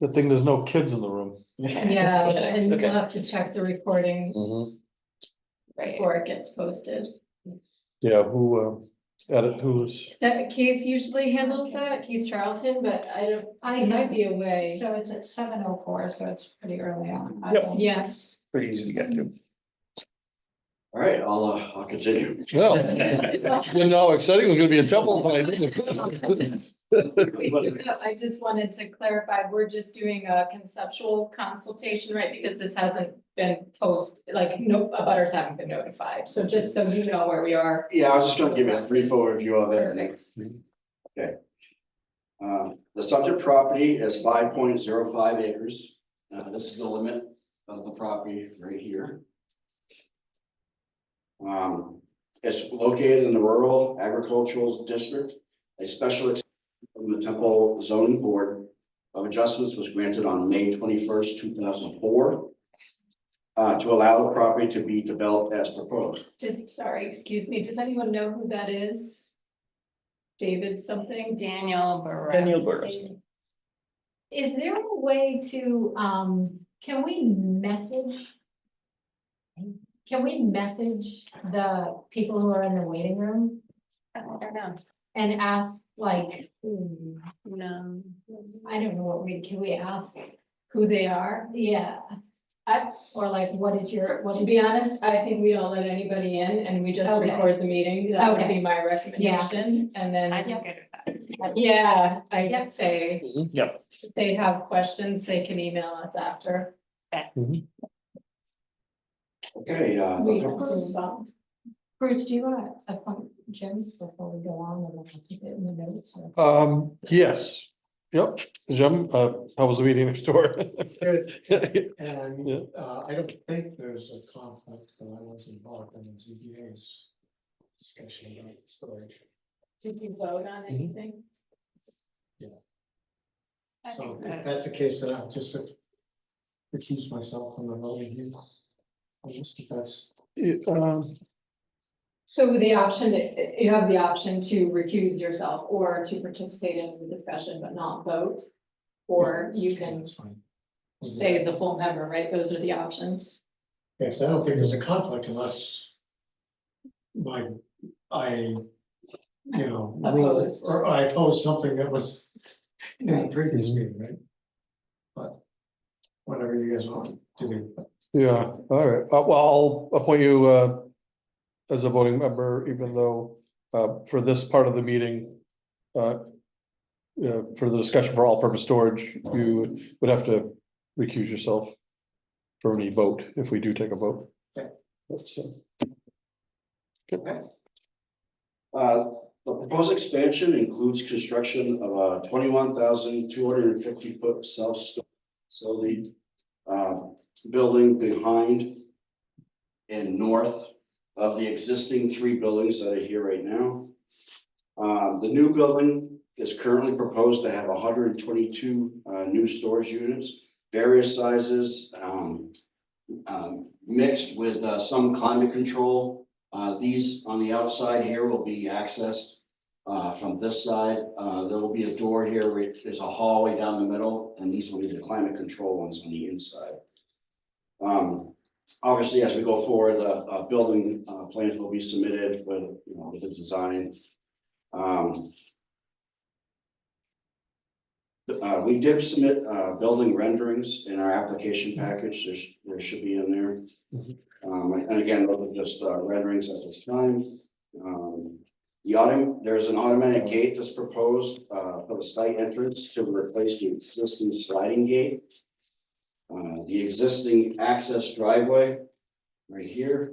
Good thing there's no kids in the room. Yeah, and Okay. we'll have to check the recording Right. before it gets posted. Yeah, who's, Keith usually handles that, Keith Charlton, but he might be away. So it's at 7:04, so it's pretty early on. Yep. Yes. Pretty easy to get to. All right, I'll continue. well, didn't know how exciting it was gonna be in Temple tonight, didn't it? I just wanted to clarify, we're just doing a conceptual consultation, right? Because this hasn't been no, abutters haven't been notified. So just so you know where we are. Yeah, I was just gonna give you a brief overview of it. Perfect. The subject property is 5.05 acres. This is the limit of the property right here. It's located in the rural agricultural district. A special exception from the Temple Zoning Board of Adjustments was granted on May 21st, 2004. To allow the property to be developed as proposed. Sorry, excuse me, does anyone know who that is? David something? Daniel Burrows. Daniel Burrows. Is there a way to, can we message? Can we message the people who are in the waiting room I don't know. and ask, like, No. I don't know can we ask? Who they are? Yeah, or like, what is your, To be honest, I think we don't let anybody in and we just Okay. record the meeting. That would Okay. be my recommendation. And then, that. yeah, I Yep. would say Yep. if they have questions, they can email us after. Okay, We Bruce, do you want to appoint Jim before we go on and we'll keep it in the notes? or- Yes, yep, Jim, how was the meeting next door? Good, and Yeah. I don't think there's a conflict, but I was involved in the ZBA's discussion about storage. Did you vote on anything? So if that's the case, then I'll just recuse myself from the voting here. I just think that's, So the option, you have the option to recuse yourself or to participate in the discussion but not vote. Or you can that's fine. stay as a full member, right? Those are the options. Yes, I don't think there's a conflict unless I rule, Opposed. or I oppose something that was in the previous meeting, right? But whatever you guys want to do. Yeah, all right, well, I'll appoint you as a voting member, even though for this part of the meeting. For the discussion for all-purpose storage, you would have to recuse yourself for any vote, if we do take a vote. Okay. That's, The proposed expansion includes construction of a 21,250 foot self-storage facility building behind and north of the existing 3 buildings that are here right now. The new building is currently proposed to have 122 new storage units, various sizes, mixed with some climate control. These on the outside here will be accessed from this side. There will be a door here, there's a hallway down the middle, and these will be the climate control ones on the inside. Obviously, as we go forward, the building plans will be submitted with the design. We did submit building renderings in our application package. There should be in there. And again, those are just renderings at this time. There's an automatic gate that's proposed for the site entrance to replace the existing sliding gate. The existing access driveway right here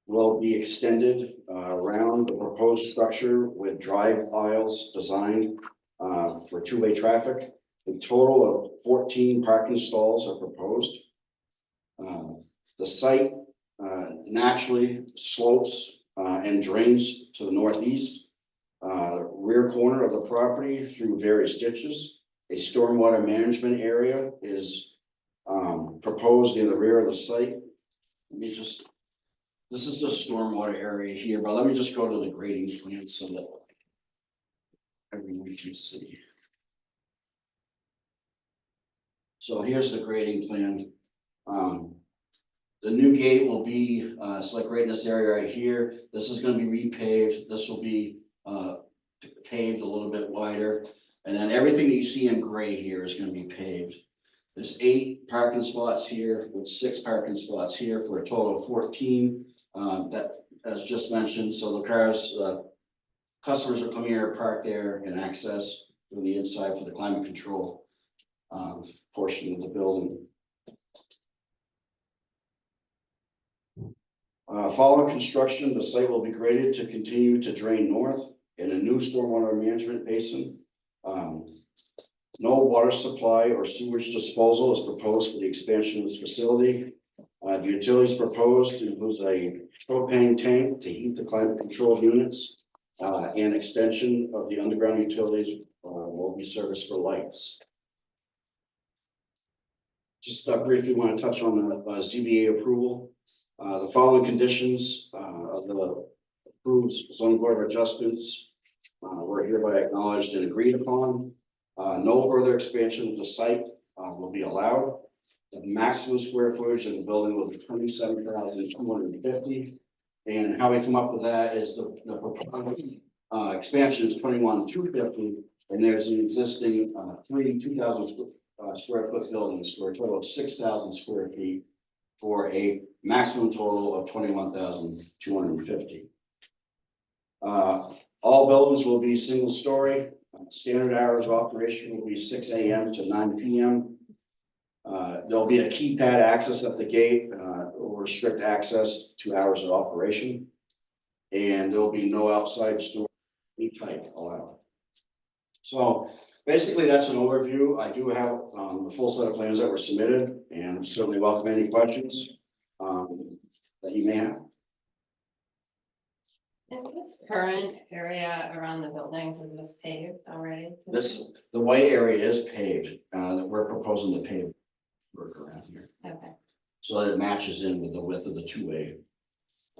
will be extended around the proposed structure with drive aisles designed for two-way traffic. A total of 14 parking stalls are proposed. The site naturally slopes and drains to the northeast, rear corner of the property through various ditches. A stormwater management area is proposed in the rear of the site. This is the stormwater area here, but let me just go to the grading plan so that everyone can see. So here's the grading plan. The new gate will be, it's like right in this area right here. This is gonna be repaved. This will be, paved a little bit wider. And then everything that you see in gray here is gonna be paved. There's 8 parking spots here with 6 parking spots here for a total of 14. That, as just mentioned, so the cars, customers will come here, park there and access from the inside for the climate control portion of the building. Following construction, the site will be graded to continue to drain north in a new stormwater management basin. No water supply or sewage disposal is proposed for the expansion of this facility. The utilities proposed includes a propane tank to heat the climate control units. And extension of the underground utilities will be serviced for lights. Just briefly want to touch on the ZBA approval. The following conditions of the approved zoning board of adjustments were hereby acknowledged and agreed upon. No further expansion of the site will be allowed. The maximum square footage of the building will be 27,250. And how we come up with that is the proposed expansion is 21,250, and there's an existing 3 2,000 square foot buildings for a total of 6,000 square feet for a maximum total of 21,250. All buildings will be single story. Standard hours of operation will be 6 a.m. to 9 p.m. There'll be a keypad access at the gate or restrict access to hours of operation. And there'll be no outside store type allowed. So basically that's an overview. I do have the full set of plans that were submitted and certainly welcome any questions that you may have. Is this current area around the buildings, is this paved already? The white area is paved. We're proposing to pave work around here. Okay, So that it matches in with the width of the 2-way.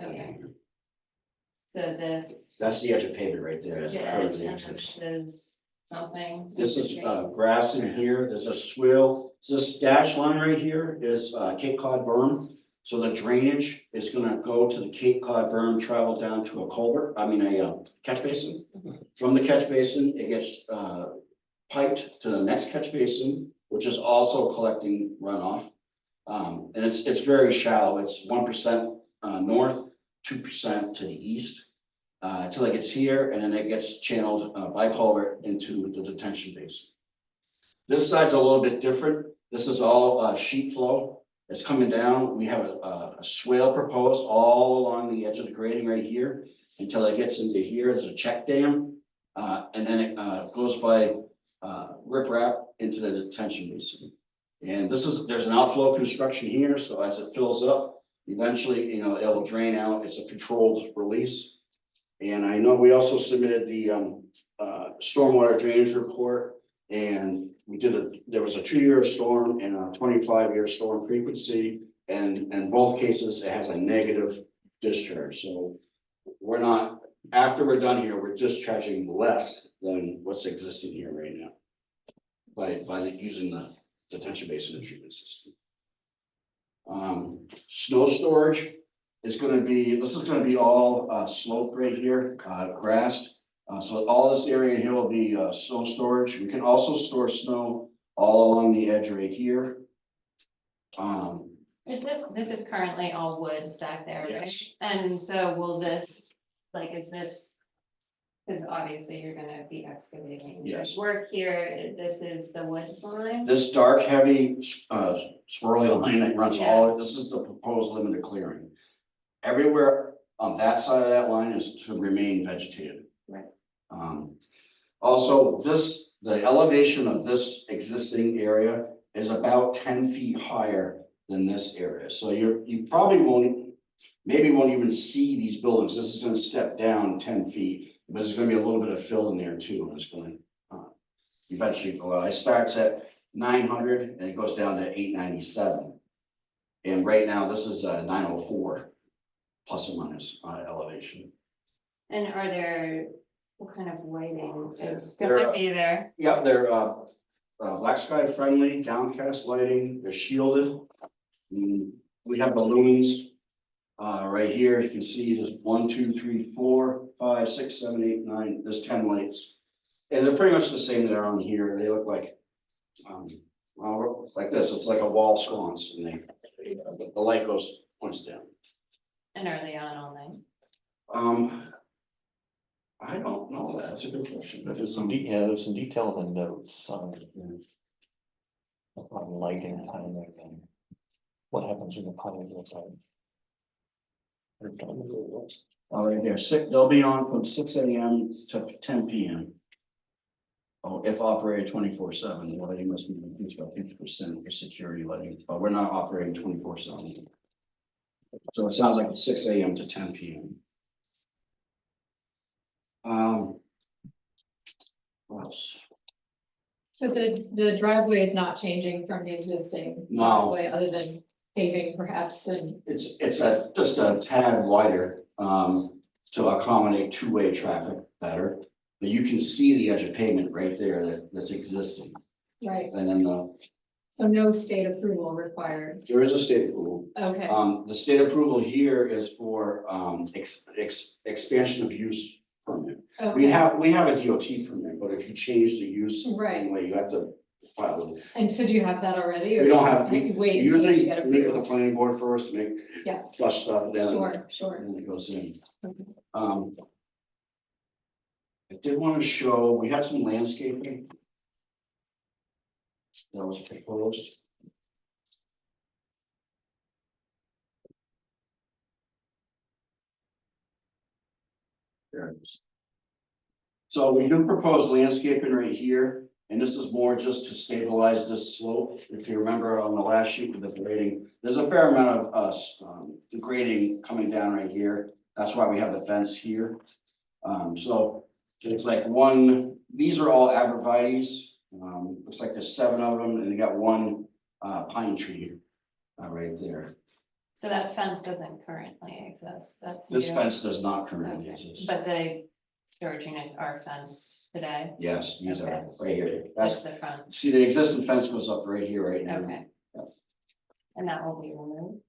okay. So this. That's the edge of pavement right there. As it the edge, currently and exists. this is something. This is grass in here. There's a swale. So this dash line right here is Cape Cod berm. So the drainage is gonna go to the Cape Cod berm, travel down to a culvert, a catch basin. From the catch basin, it gets piped to the next catch basin, which is also collecting runoff. And it's very shallow. It's 1% north, 2% to the east. Until it gets here, and then it gets channeled by culvert into the detention basin. This side's a little bit different. This is all sheet flow. It's coming down. We have a swale proposed all along the edge of the grading right here until it gets into here. There's a check dam, and then it goes by riprap into the detention basin. And there's an outflow construction here, so as it fills up, eventually, it will drain out. It's a controlled release. And I know we also submitted the stormwater drainage report, and there was a 2-year storm and a 25-year storm frequency, and in both cases, it has a negative discharge. So we're not, after we're done here, we're discharging less than what's existing here right now by using the detention basin and treatment system. Snow storage. This is gonna be all slope right here, grassed. So all this area here will be snow storage. We can also store snow all along the edge right here. This is currently all wood stacked there, right? Yes. And so will this, is this, because obviously you're gonna be excavating. Yes. Work here, this is the wood line? This dark, heavy, swirly line that runs this is the proposed limit of clearing. Everywhere on that side of that line is to remain vegetated. Right. Also, the elevation of this existing area is about 10 feet higher than this area. So you probably won't even see these buildings. This is gonna step down 10 feet, but there's gonna be a little bit of fill in there too. And it's gonna eventually go out. It starts at 900 and it goes down to 897. And right now, this is 904 plus or minus elevation. And are there, what kind of lighting is There gonna be there? Yeah, they're black sky friendly, downcast lighting, they're shielded. We have balloons. Right here, you can see there's 1, 2, 3, 4, 5, 6, 7, 8, 9, there's 10 lights. And they're pretty much the same that are on here. They look like, well, like this, it's like a wall sconce and the light points down. And are they on all night? I don't know, that's a good question. But there's some, there's some detail in the notes on lighting timing and what happens when the colors look like. All right, they'll be on from 6 AM to 10 PM. Oh, if operated 24/7, the lighting must be increased by 50% for security lighting, but we're not operating 24/7. So it sounds like it's 6 AM to 10 PM. What else? So the driveway is not changing from the existing No. driveway, other than paving perhaps, and, It's just a tad wider, to accommodate two-way traffic better. But you can see the edge of pavement right there that's existing. right, And then, so no state approval required, there is a state approval. okay, The state approval here is for, expansion of use permit. We okay. have a DOT permit, but if you change the use. Right. Anyway, you have to file it. And so do you have that already? Or We don't have, you we wait until you usually get meet with the approved? planning board first to make. Yeah. Flush stuff down. Sure. And then it goes in. Okay. I did want to show, we had some landscaping. That was proposed. There it is. So we do propose landscaping right here, and this is more just to stabilize this slope. If you remember on the last sheet with the grading, there's a fair amount of grading coming down right here. That's why we have the fence here. So it's like these are all arborvitaes. Looks like there's 7 of them, and you got one pine tree right there. So that fence doesn't currently exist, that's. This new. fence does not currently Okay. exist. But the storage units are fenced today, Yes, these are Okay. right here. that's That's, the front, see, the existing fence goes up right here, right now. okay. And that will be removed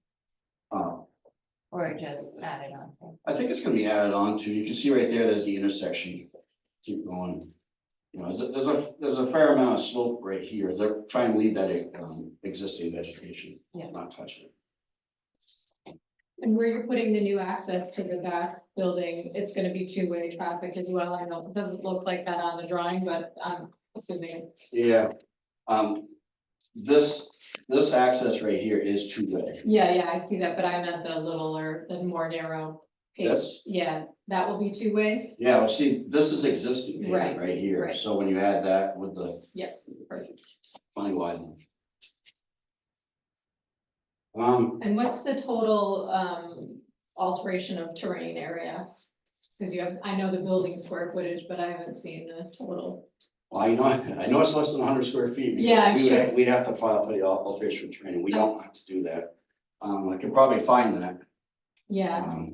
Uh, or just added on? I think it's gonna be added on to, you can see right there, there's the intersection. Keep going. You know, there's a fair amount of slope right here. They're trying to leave that existing vegetation. Yeah. Not touch it. And where you're putting the new access to the back building, it's gonna be two-way traffic as well. I know it doesn't look like that on the drawing, but I'm assuming. Yeah, this access right here is two-way. Yeah, I see that, but I meant the littler, the more narrow. page. Yes. Yeah, that will be two-way. Yeah, well, see, this is existing pavement Right, right here, right. so when you add that with the Perfect. funny widen. And what's the total alteration of terrain area? Because I know the building square footage, but I haven't seen the total. Well, I know it's less than 100 square feet. because Yeah, I'm we would sure. have- We'd have to file for the alteration of training. We don't have to do that. I could probably find that. Yeah,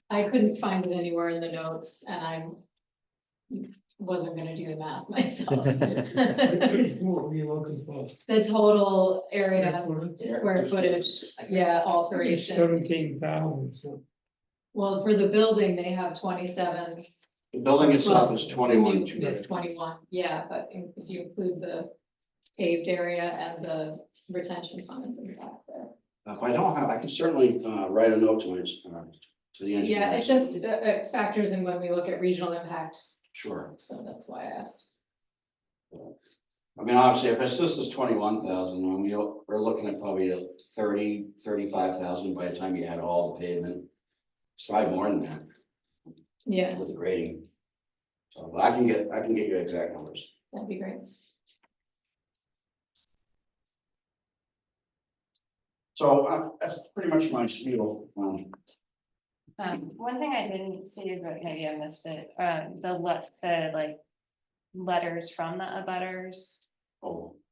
I couldn't find it anywhere in the notes and I wasn't gonna do the math myself. What were you looking for? The total area, Square square footage, yeah, alteration. 17,000, so. Well, for the building, they have 27. The building itself Well, is the 21. new is 21, yeah, but if you include the paved area and the retention fund in the back there. If I don't have, I can certainly write a note to the engineer. Yeah, it just it factors in when we look at regional impact, Sure. so that's why I asked. I mean, obviously, if it's just this 21,000, we're looking at probably a 35,000 by the time you add all the pavement. It's probably more than that Yeah, with the grading. So but I can get you exact numbers. that'd be great. So that's pretty much my spiel. One thing I didn't see, but maybe I missed it, the letters from the abutters.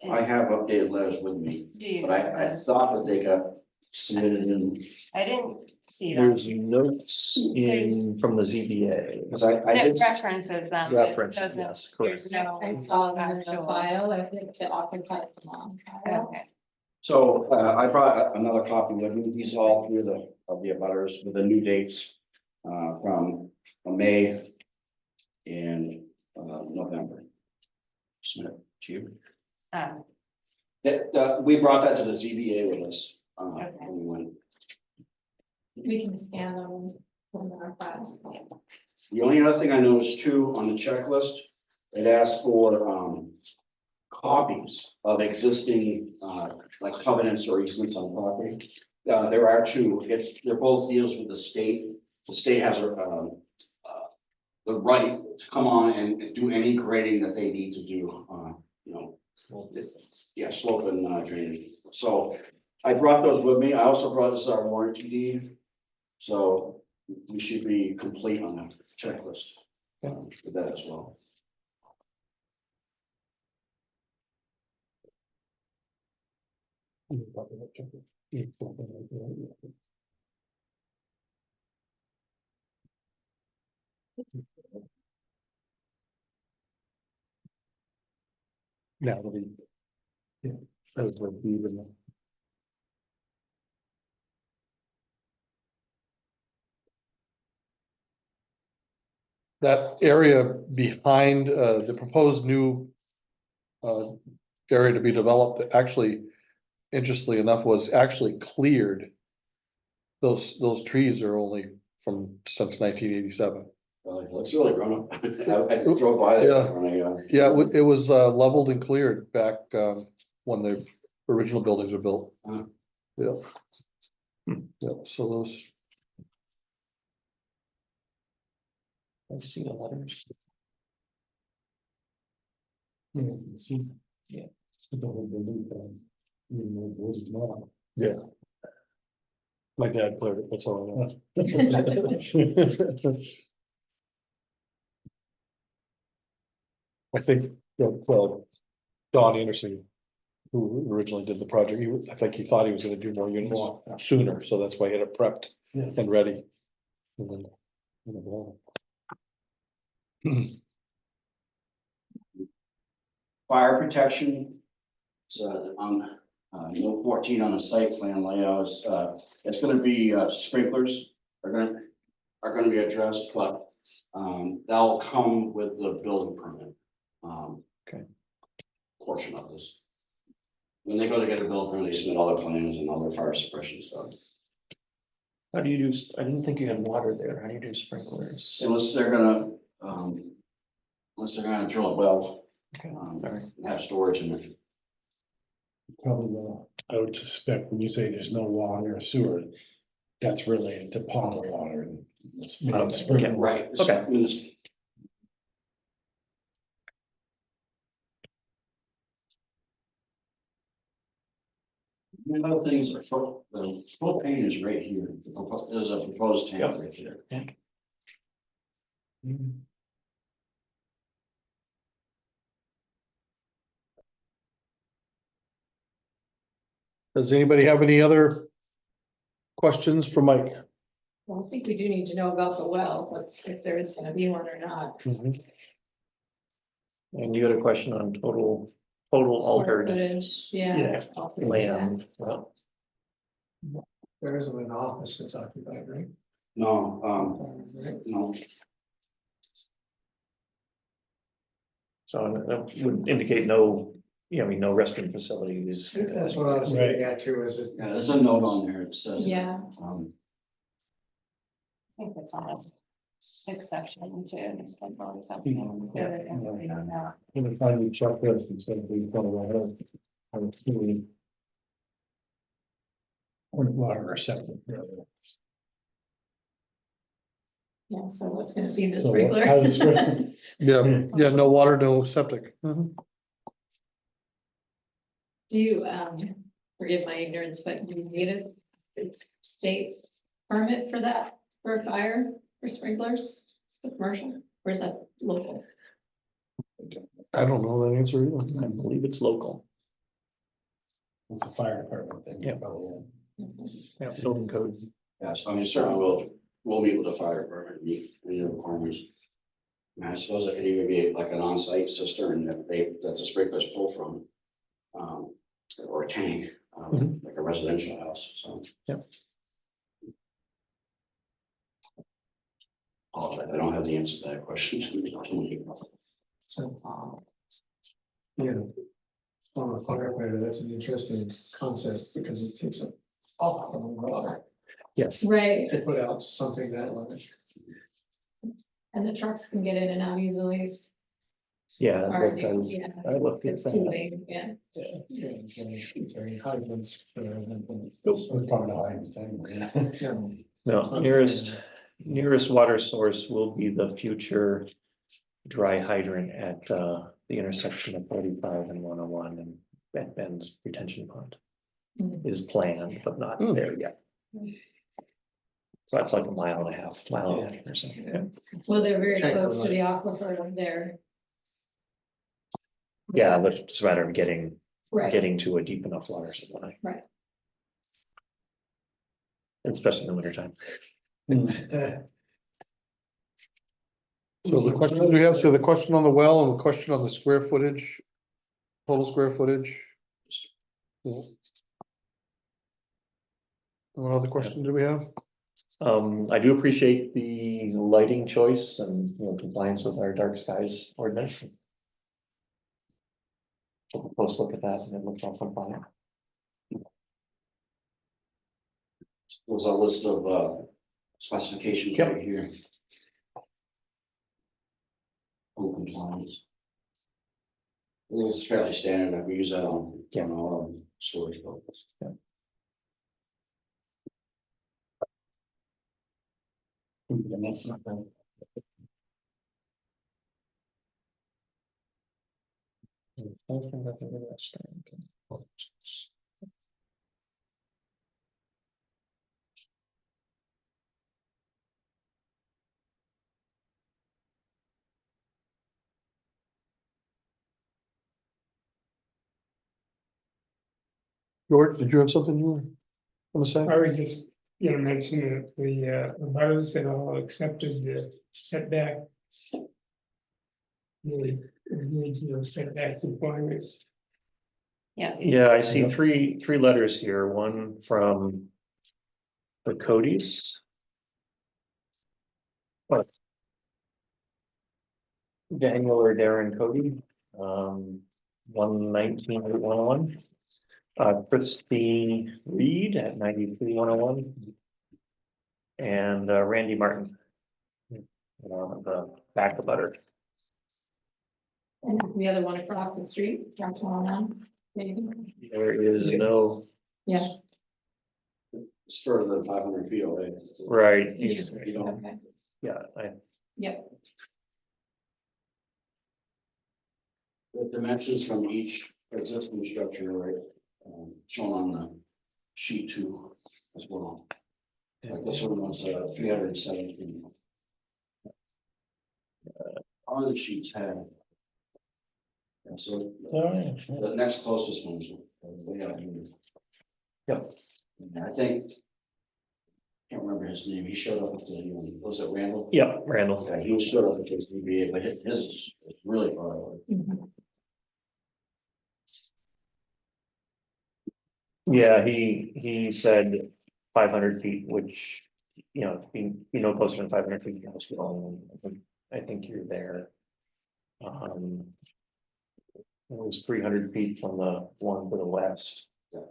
I have updated letters with me, Do you? but I thought that they got submitted in I didn't see There's that. notes in, from the ZBA. Because I It did, references them. but it Reference, doesn't- yes, correct. There's no. I saw them in the actual- file, I think the office has them on file. Okay. so I brought another copy with me. These are all three of the abutters with the new dates from May and November. Submit to you. That, we brought that to the ZBA with us. Okay. When we went. We can scan them from our files. The only other thing I noticed too on the checklist, it asked for copies of existing like covenants or easements on property. There are two, they're both deals with the state. The state has the right to come on and do any grading that they need to do, you know. Yeah, slope and drainage. So I brought those with me. I also brought this our warranty deed. So we should be complete on the checklist with that as well. Now, it'll be. Yeah, that was like even. That area behind the proposed new area to be developed, actually, interestingly enough, was actually cleared. Those trees are only from since 1987. It looks really grown up. I drove by Yeah. it when I. Yeah, it was leveled and cleared back when the original buildings were built. Uh. Yeah. Yeah, so those. I see the letters. Yeah. Yeah. My dad cleared it, that's all I know. I think, well, Don Anderson, who originally did the project, I think he thought he was gonna do more units sooner, so that's why he had it prepped and ready. And then, Fire protection. So on note 14 on the site plan layouts, it's gonna be sprinklers are gonna be addressed, but that'll come with the building permit. Okay. Portion of this. When they go to get a building permit, they submit all their plans and all their fire suppression stuff. How do you do, I didn't think you had water there. How do you do sprinklers? Unless they're gonna drill a well, Okay, all right. and have storage in it. Probably the, I would suspect when you say there's no water or sewer, that's related to pond water and. Okay, yeah, Right. Okay. Another thing is the propane is right here. There's a proposed tank right there. Does anybody have any other questions for Mike? Well, I think we do need to know about the well, if there is gonna be one or not. And you had a question on total Square altered footage, Yeah, yeah. altered land. Well, There isn't an office that's occupied, right? No, Right. no, so that would indicate no, I mean, no restroom facilities. That's what I was getting at too, is it? yeah, there's a note on there. It says. Yeah. I think it's almost exception to. this control exception. Yeah. In the time you check this, instead of being front of Water or septic. Yeah, so what's gonna be the So sprinkler? how the sprinkler- Yeah, no water, no septic. Do you, forgive my ignorance, but do you need a state permit for that, for a fire, for sprinklers, for commercial, or is that local? I don't know that answer either. I believe it's local. It's a fire department thing. Yeah. Probably, Yeah, building code. Yes, I mean, certainly we'll meet with the fire department, meet any requirements. And I suppose it could even be like an on-site cistern that the sprinklers pull from. Or a tank, like a residential house, so. Yep. Apologize, I don't have the answer to that question. So, yeah. On a firefighter, that's an interesting concept because it takes an awful lot of water Yes, Right, to put out something that large. and the trucks can get in and out easily. yeah, Or, but yeah, I looked at it's too that. late, yeah. It's very hydrants. No, nearest water source will be the future dry hydrant at the intersection of 45 and 101 and at Ben's retention pond. Mm. Is planned, but not there yet. So that's like a mile and a half or so. Yeah. Well, they're very Check close to the the aquifer there. Yeah, but it's a matter of getting Right, to a deep enough water supply. Right. Especially in the wintertime. So the questions we have, so the question on the well and the question on the square footage, total square footage. Yeah. What other question do we have? I do appreciate the lighting choice and, compliance with our dark skies ordinance. Took a close look at that and it looks all compliant. There's a list of specifications Yep. right here. Full compliance. This is fairly standard, we use that on all storage buildings. George, did you have something you were gonna say? I would just, mention that the butters had all accepted the setback. The setback requirements. Yes, Yeah, I see three letters here, one from the Cody's. What? Daniel or Darren Cody, 119 Route 101. Christy Reed at 93 101. And Randy Martin. The back of butter. and the other one across the street, that's one on, maybe, There is no, yeah. It's further than 500 feet away. right, You don't, Okay, yeah, yep, the dimensions from each existing structure, right, shown on the sheet 2 as well. Like this one was 317. All the sheets have. And so the next closest ones are way out here. Yep. And I think, can't remember his name, he showed up at the, was it Randall? Yep, Randall. Yeah, he showed up at the ZBA, but his is really far away. Mhm. Yeah, he said 500 feet, which, be no closer than 500 feet. I think you're there. It was 300 feet from the one to the west. Yeah,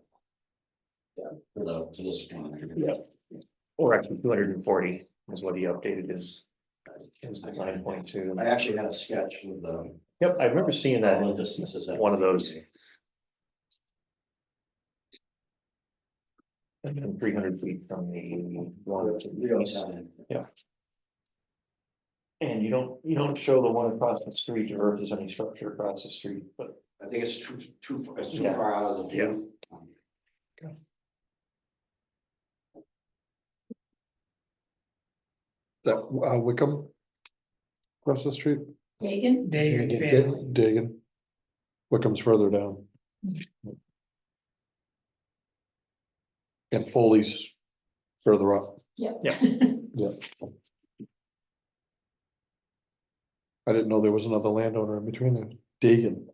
to this one. Yep. Or actually 240 is what he updated his design point to. I actually had a sketch with Yep, I remember seeing that. all the distances. One of those. And then 300 feet from the one to the east. Yeah. And you don't show the one across the street or if there's any structure across the street, but I think it's too Yeah. far out of the view. That Wickham? Across the street? Hagen, David family. Digging. Wickham's further down. And Foley's further up. Yep. Yeah. I didn't know there was another landowner in between there, Dagan.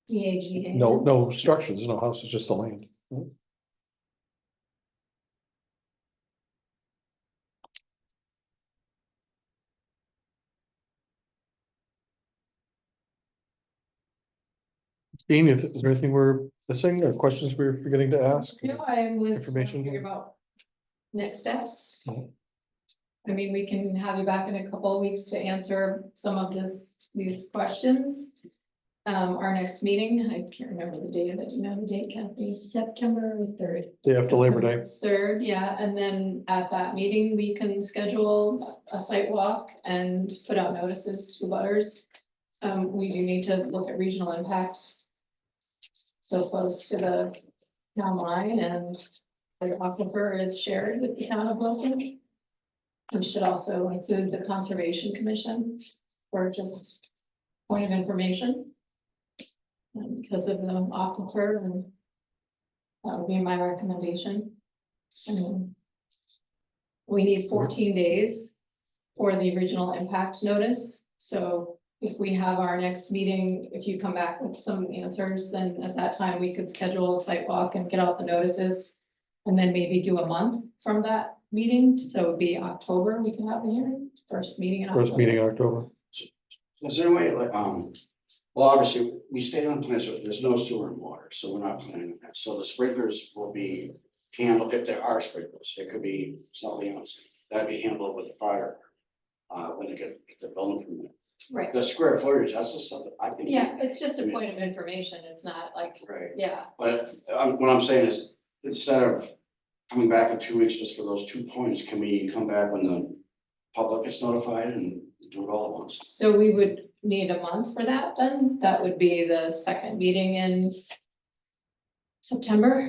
EAGA. No structure, there's no house, it's just the land. Dean, is there anything we're missing or questions we're forgetting to ask? No, I was Information. wondering about next steps. Mhm. I mean, we can have you back in a couple of weeks to answer some of these questions. Our next meeting, I can't remember the date of it, do you know the date, Kathy? September 3rd. Day after Labor Day. Third, yeah, and then at that meeting, we can schedule a site walk and put out notices to butters. We do need to look at regional impact. So close to the town line, and the aquifer is shared with the town of Wilton. We should also include the Conservation Commission for just point of information. Because of the aquifer, and that would be my recommendation. We need 14 days for the regional impact notice. So if we have our next meeting, if you come back with some answers, then at that time we could schedule a site walk and get out the notices. And then maybe do a month from that meeting. So it'd be October, we can have the hearing, first meeting in October. First meeting in October. Is there a way, like, well, obviously, we stayed on plan, so there's no sewer and water, so we're not planning that. So the sprinklers will be handled, if there are sprinklers, it could be something else. That'd be handled with the fire, when they get the building permit. Right, The square footage, that's just something I can. yeah, it's just a point of information, it's not like, Right, yeah, but what I'm saying is, instead of coming back in 2 weeks just for those 2 points, can we come back when the public is notified and do it all at once? so we would need a month for that then, that would be the second meeting in September.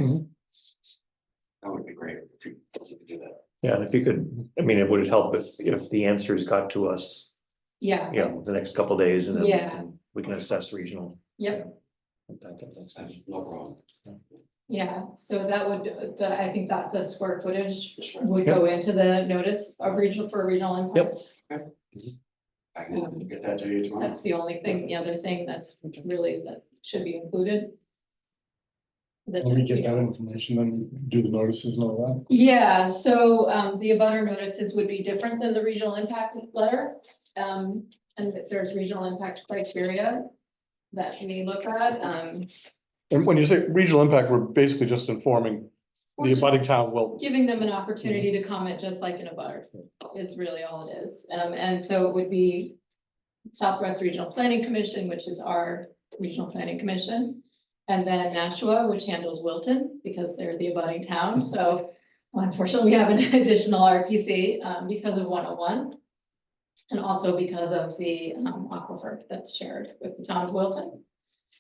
That would be great if you could do that. Yeah, and if you could, I mean, it would help if the answers got to us, Yeah, you know, the next couple days and then Yeah. we can assess regional. yep, That's no problem. yeah, so that would, I think that the square footage Just for- would go into the notice of regional, for regional impact. I can get that to you tomorrow. That's the only thing, the other thing that's really, that should be included. That- When we get that information, then do the notices and all Yeah, so the abutter notices would be different than the regional impact letter. And there's regional impact criteria that we look at. And when you say regional impact, we're basically just informing We're the just abutting town will. Giving them an opportunity to comment just like in a butter is really all it is. And so it would be Southwest Regional Planning Commission, which is our regional planning commission. And then Nashua, which handles Wilton because they're the abutting town. So unfortunately, we have an additional RPC because of 101. And also because of the aquifer that's shared with the town of Wilton.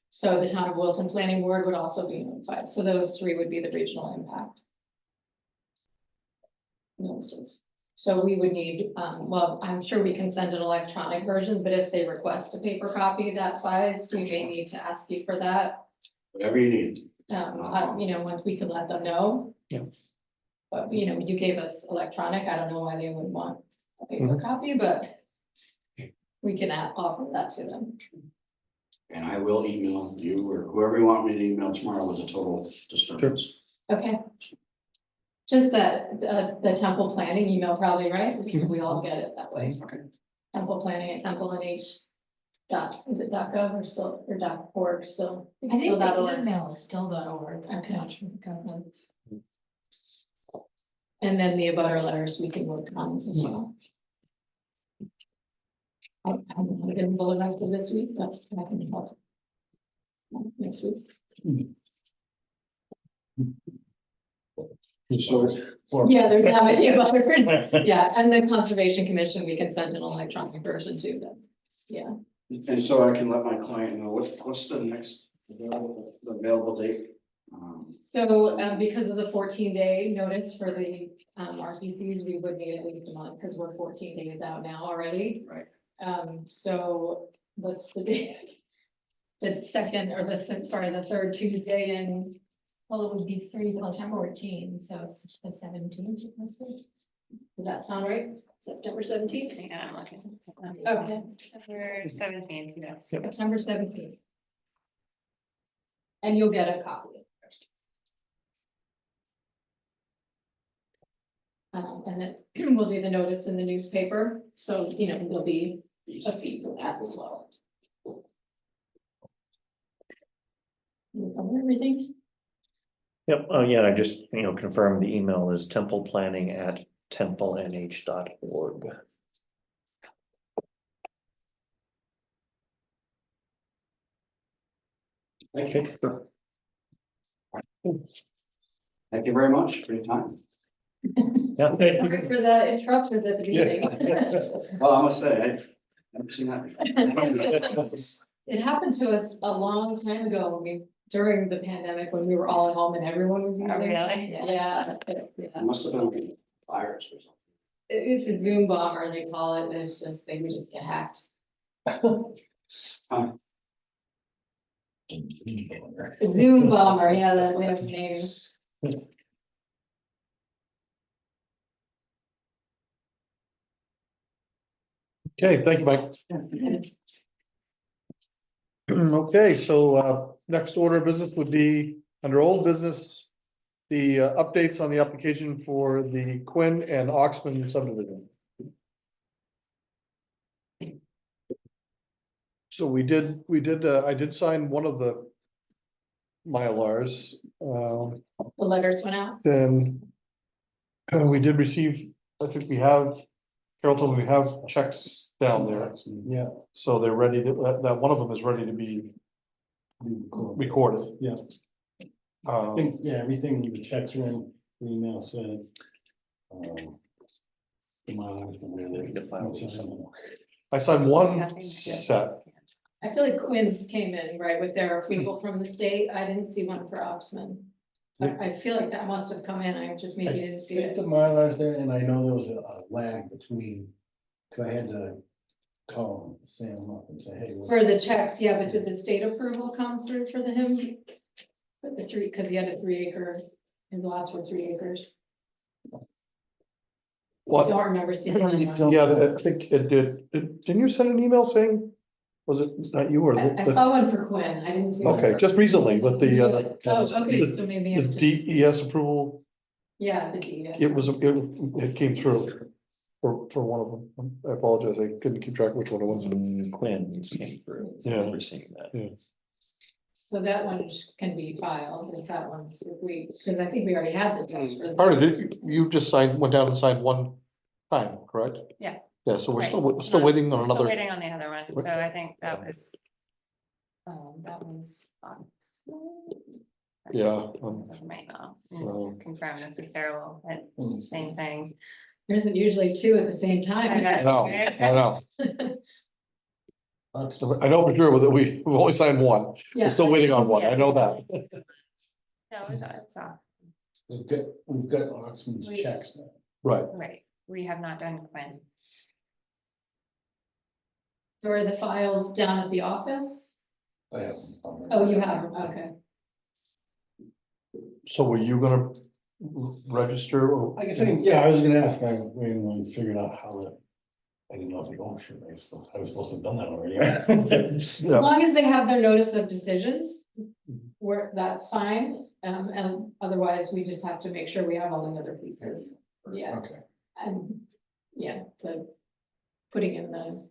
So the town of Wilton Planning Board would also be notified. So those three would be the regional impact notices. So we would need, well, I'm sure we can send an electronic version, but if they request a paper copy that size, we may need to ask you for that. Whatever you need. You know, once we could let them know. Yeah. But, you know, you gave us electronic, I don't know why they would want a paper copy, but we can offer that to them. And I will email you or whoever you want me to email tomorrow with a total disturbance. Okay. Just that, the temple planning email probably, right? Because we all get it that way. Okay. Temple planning at TempleNH is it .gov or still, or .org still? I think Still the .org. email is still.org. Okay. Not sure the government. And then the abutter letters we can work on as well. I'm gonna get the rest of this week, but I can help. Next week. that. Yeah, there's that many abutters. Yeah, and the Conservation Commission, we can send an electronic version too, that's, yeah. And so I can let my client know what's the next available date? So, because of the 14-day notice for the RPCs, we would need at least a month, because we're 14 days out now already. Right. So what's the date? The second, or the third Tuesday in, Well, it would be September 14, so it's the 17th. Does that sound right? September 17th? Hang on, I'm looking. Okay. September 17th, yes. September 17th. And you'll get a copy of it first. And then we'll do the notice in the newspaper, so, you know, there'll be a fee for that as well. You cover everything? Yep, oh yeah, I just, confirmed the email is templeplanning@templenh.org. Thank you. Okay, sure. Thank you very much for your time. Yeah, Sorry for the interruptions at the beginning. Well, I must say, I've never seen that before. It happened to us a long time ago during the pandemic, when we were all at home and everyone was using. Oh, really? Yeah, It yeah. must have been a virus or something. It's a Zoom bomber, they call it. It's just, they would just get hacked. Huh. Zoom bomber, yeah, that's their name. Okay, thank you, Mike. Okay, so next order of business would be under old business. The updates on the application for the Quinn and Oxman subdivision. So I did sign one of the Mylars. The letters went out. Then we did receive, I think we have, Carol told me we have checks down there. Yeah. So they're ready to, that one of them is ready to be recorded. Yeah. I think, yeah, everything, the checks are in, the email said. I signed one Nothing. set. I feel like Quinn's came in, right, with their approval from the state. I didn't see one for Oxman. I feel like that must have come in. I just maybe didn't see Get it. the Mylars there, and I know there was a lag between, cause I had to call Sam up and say, hey. For the checks, yeah, but did the state approval come through for him? For the three, because he had a 3 acre, his lots were 3 acres. I What? don't remember seeing one. Yeah, I think it did. Didn't you send an email saying, was it not you or? I saw one for Quinn. I didn't see. one Okay, for- just recently, but the, Oh, okay, so maybe the I'm just, DES approval, yeah, the DES. it came through for one of them. I apologize, I couldn't keep track of which one it was. Quinn's came through. Yeah. I remember seeing that. So that one can be filed, is that one, so we, because I think we already had the checks for. Part of it, you just went down and signed one time, correct? Yeah. Yeah, so we're Right. still waiting So on still another. waiting on the other one, so I think that was. That was. Yeah. Might not Um, confirm necessarily, but same thing. There isn't usually 2 at the same time. I know. I know for sure that we've only signed one. Yeah. We're still waiting on one. I know that. No, it was off, We've got Oxman's We- checks now. Right. right, we have not done Quinn. So are the files down at the office? I have. Oh, you have them, okay. So were you gonna register or? I guess, I was gonna ask, when we figured out how to, I didn't know if the ownership, I was supposed to have done that already. As long as they have their notice of decisions, that's fine. And otherwise, we just have to make sure we have all the other pieces. Yeah, Okay. and, yeah, putting in the.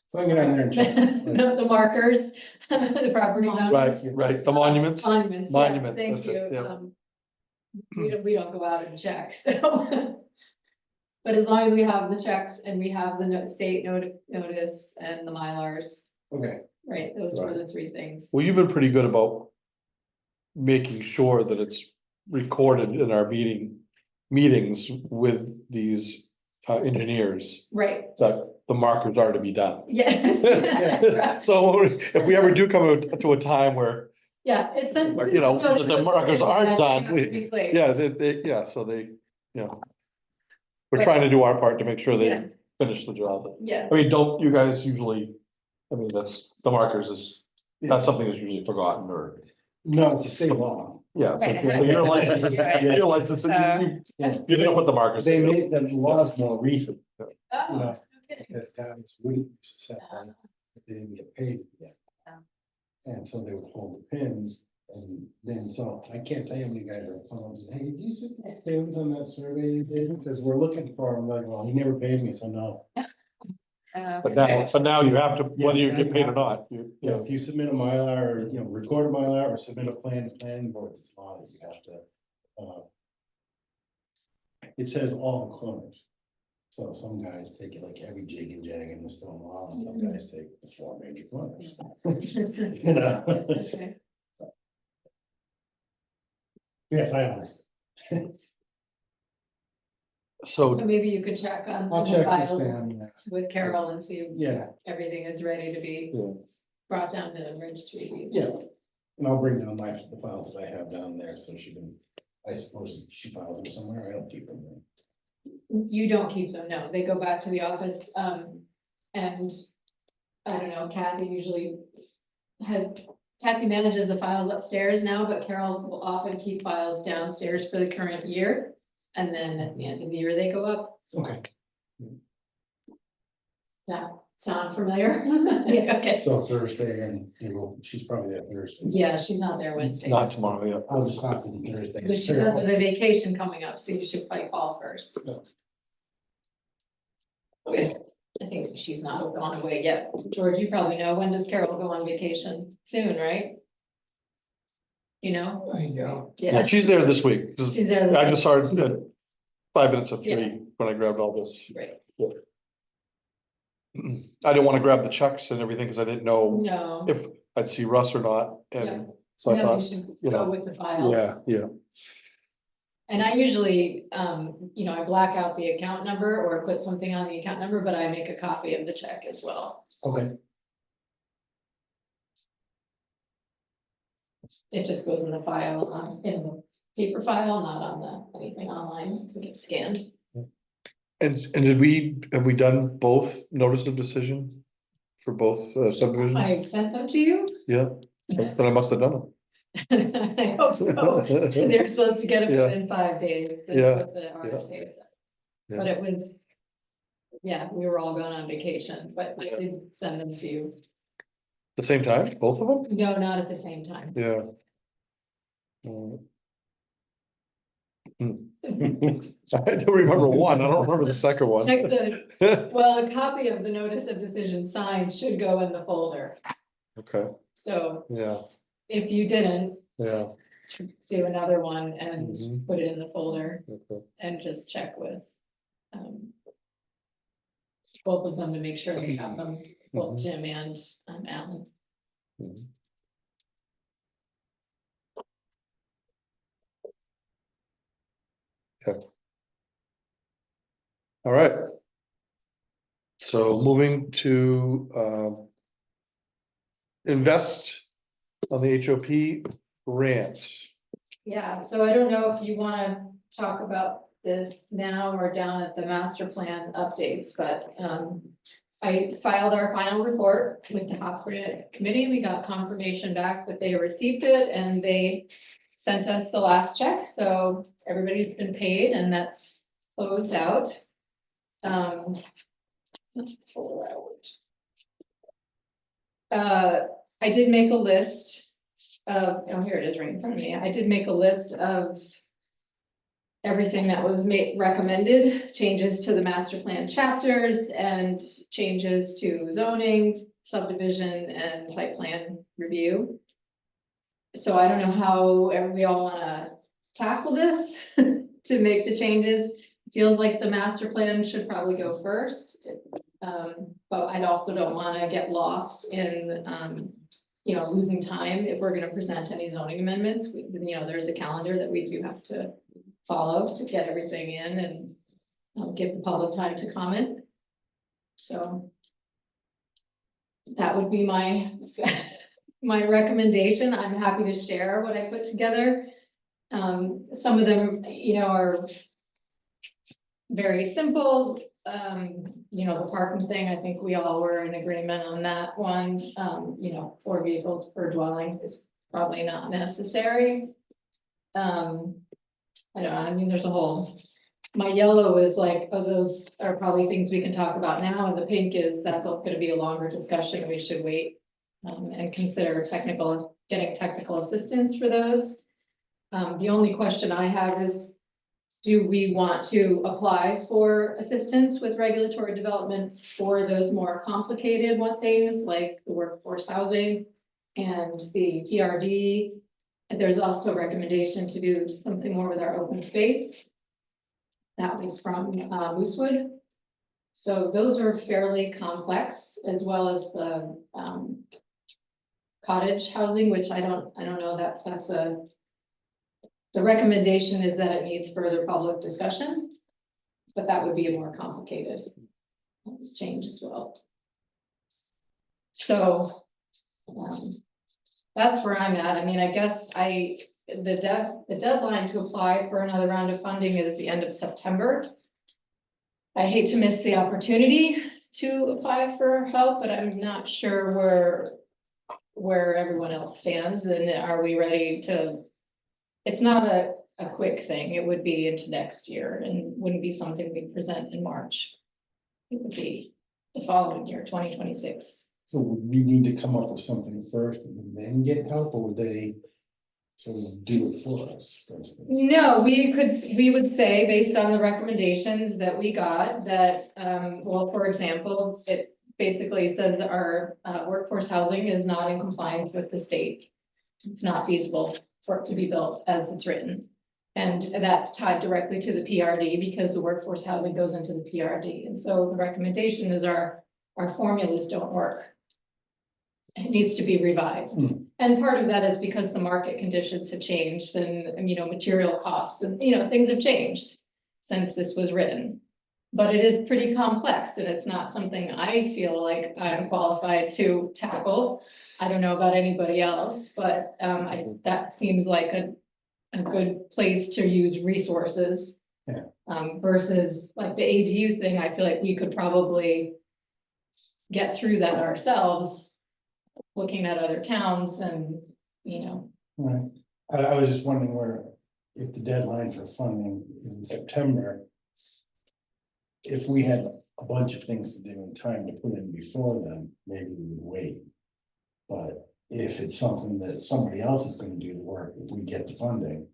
So I can get on there and check. The markers, the property. boundaries. Right, the monuments. Monuments, yeah, Monuments, thank that's it, you. yeah. We don't go out and check, so. But as long as we have the checks and we have the state notice and the Mylars, Okay. right, those were the 3 things. Well, you've been pretty good about making sure that it's recorded in our meetings with these engineers, Right, that the markers are to be done. yes. So if we ever do come to a time where, Yeah, it's. you know, the markers aren't done, Yeah, so they, we're trying to do our part to make sure Yeah. they finish the job. yes. I mean, don't you guys usually, the markers is not something that's usually forgotten or, No, it's a state law. Yeah, Right. so your license, your license, you know what the markers. They made the laws more recent, Oh, Yeah. no kidding. because towns wouldn't used to set them if they didn't get paid yet. Oh. And so they would hold the pins, and then, so I can't tell you how many guys are calling, and, hey, do you see the pins on that survey you did? Because we're looking for them, like, well, he never paid me, so no. But now you have to, whether you get paid or not, Yeah, if you submit a Mylar, or, record a Mylar or submit a plan to planning board, it's law that you have to. It says all the corners. So some guys take it like every jig and jag in the stone wall, and some guys take the 4 major corners. You know? Okay. Yes, I understand. So So, maybe you could check on I'll the check with files Sam, yeah. with Carol and see if Yeah, everything is ready to be yeah. brought down to registry. deeds. yeah, and I'll bring down the files that I have down there, so she can, I suppose she files them somewhere, I don't keep them there. You don't keep them, no, they go back to the office, and I don't know, Kathy manages the files upstairs now, but Carol will often keep files downstairs for the current year. And then at the end of the year, they go up. Okay, Yeah, sound familiar? Yeah. Okay, so Thursday, and, she's probably there Thursday. yeah, she's not there Wednesdays. Not tomorrow, yeah. I'll just talk to the Thursday. But she does have a vacation coming up, so you should probably call first. Okay. I think she's not gone away yet. George, you probably know, when does Carol go on vacation? Soon, right? You know? Yeah. Yeah, she's there this week. She's there. I just started at 5 minutes of Yeah. 3 when I grabbed all this. Right. I didn't want to grab the checks and everything because I didn't know No. if I'd see Russ or not, Yeah. and so I No, thought, you should you go know, with the file. yeah. And I usually, I black out the account number or put something on the account number, but I make a copy of the check as well. Okay, It just goes in the file, in the paper file, not on the, anything online to get scanned. And have we done both notice of decision for both subdivisions? I sent them to you. Yeah, then I must have done them. I hope so. They're supposed to get it Yeah. within 5 days. That's Yeah. what the RSA said. Yeah. But it was, yeah, we were all going on vacation, but I Yeah. did send them to you. The same time, both of them? No, not at the same time. Yeah. I do remember one, I don't remember the second one. Check the, well, a copy of the notice of decision signed should go in the folder. Okay, So yeah, if you didn't, yeah, do another one and Mhm. put it in the folder okay, and just check with both of them to make sure they have them, both Mhm. Jim and Alan. Mhm. Okay. All right. So moving to invest on the HOP grant. Yeah, so I don't know if you wanna talk about this now or down at the master plan updates, but I filed our final report with the HOP grant committee. We got confirmation back that they received it and they sent us the last check, so everybody's been paid and that's closed out. I did make a list of, oh, here it is right in front of me. I did make a list of everything that was recommended, changes to the master plan chapters and changes to zoning, subdivision and site plan review. So I don't know how we all wanna tackle this to make the changes. Feels like the master plan should probably go first. But I also don't wanna get lost in, losing time if we're gonna present any zoning amendments. There's a calendar that we do have to follow to get everything in and give the public time to comment. So that would be my, my recommendation. I'm happy to share what I put together. Some of them, are very simple. The parking thing, I think we all were in agreement on that one. 4 vehicles per dwelling is probably not necessary. I don't know, I mean, there's a whole, my yellow is like, oh, those are probably things we can talk about now, and the pink is, that's gonna be a longer discussion, we should wait. And consider getting technical assistance for those. The only question I have is, do we want to apply for assistance with regulatory development for those more complicated things like the workforce housing and the PRD? And there's also a recommendation to do something more with our open space. That was from Moosewood. So those are fairly complex, as well as the cottage housing, which I don't know that that's the recommendation is that it needs further public discussion. But that would be a more complicated change as well. So that's where I'm at. I mean, I guess the deadline to apply for another round of funding is the end of September. I hate to miss the opportunity to apply for help, but I'm not sure where everyone else stands, and are we ready to? It's not a quick thing. It would be into next year and wouldn't be something we present in March. It would be the following year, 2026. So would we need to come up with something first and then get help, or would they sort of do it for us, for instance? No, we would say, based on the recommendations that we got, that, well, for example, it basically says that our workforce housing is not in compliance with the state. It's not feasible for it to be built as it's written. And that's tied directly to the PRD, because the workforce housing goes into the PRD. And so the recommendation is our formulas don't work. It needs to be revised. And part of that is because the market conditions have changed, and material costs and, things have changed since this was written. But it is pretty complex, and it's not something I feel like I'm qualified to tackle. I don't know about anybody else, but that seems like a good place to use resources. Yeah. Versus like the ADU thing, I feel like we could probably get through that ourselves, looking at other towns and, Right. I was just wondering if the deadline for funding is in September, if we had a bunch of things to do and time to put in before then, maybe we would wait. But if it's something that somebody else is gonna do the work, if we get the funding,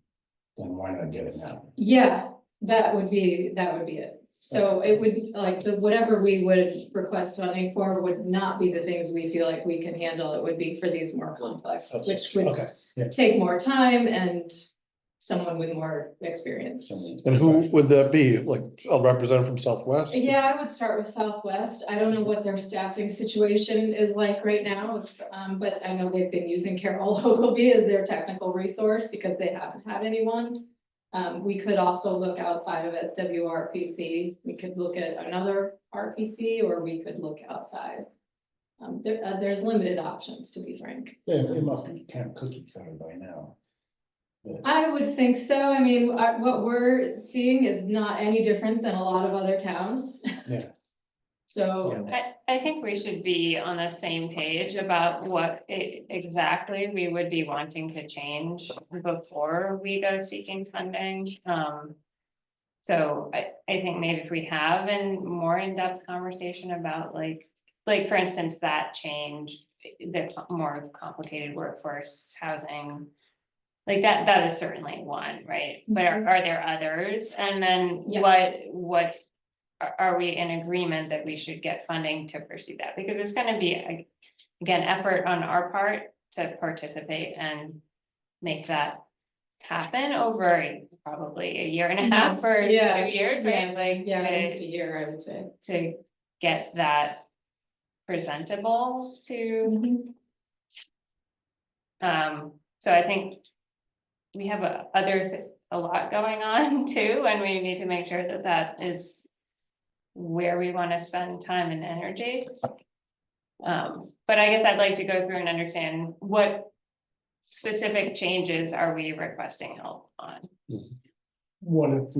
then why not get it now? yeah, that would be it. So it would, like, whatever we would request funding for would not be the things we feel like we can handle. It would be for these more complex, which would Okay, yeah. take more time and someone with more experience. And who would that be? Like a representative from Southwest? Yeah, I would start with Southwest. I don't know what their staffing situation is like right now, but I know they've been using Carol Ogilvy as their technical resource because they haven't had anyone. We could also look outside of SWRPC. We could look at another RPC, or we could look outside. There's limited options, to be frank. Yeah, it must be kind of cookie cutter by now. I would think so. I mean, what we're seeing is not any different than a lot of other towns. Yeah. So, I think we should be on the same page about what exactly we would be wanting to change before we go seeking funding. So I think maybe if we have a more in-depth conversation about like for instance, that change, the more complicated workforce housing, like that is certainly one, right? But are there others? And then Yeah. what are we in agreement that we should get funding to pursue that? Because it's gonna be, again, effort on our part to participate and make that happen over probably a year and a half or 2 years, right? Like, at least a year, I would say. to get that presentable to, so I think we have a lot going on too, and we need to make sure that that is where we want to spend time and energy. But I guess I'd like to go through and understand what specific changes are we requesting help on? What if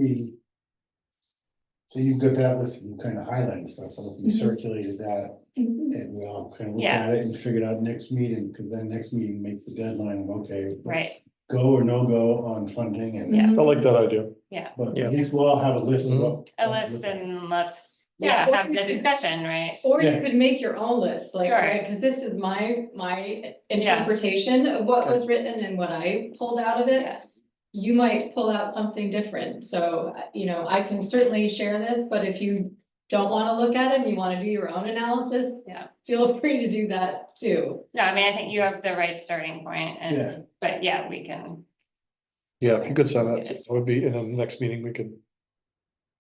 so you've got that list, you kind of highlighted stuff, what if we circulated that and we all kind of looked at it and figured out next meeting, because then next meeting make the deadline of, okay, let's Right. go or no go on funding and. Yeah. I like that idea. But Yeah. at least we'll all have a list of what. a list and let's, Yeah, yeah, have the discussion, right? Or you Yeah. could make your own list, like, Sure. right, because this is my interpretation of what was written and what I pulled out of it. Yeah. You might pull out something different, so, I can certainly share this, but if you don't want to look at it and you want to do your own analysis. Yeah. Feel free to do that too. No, I mean, I think you have the right starting point Yeah. and, but yeah, we can, Yeah, if you could send that, it would be, in the next meeting, we could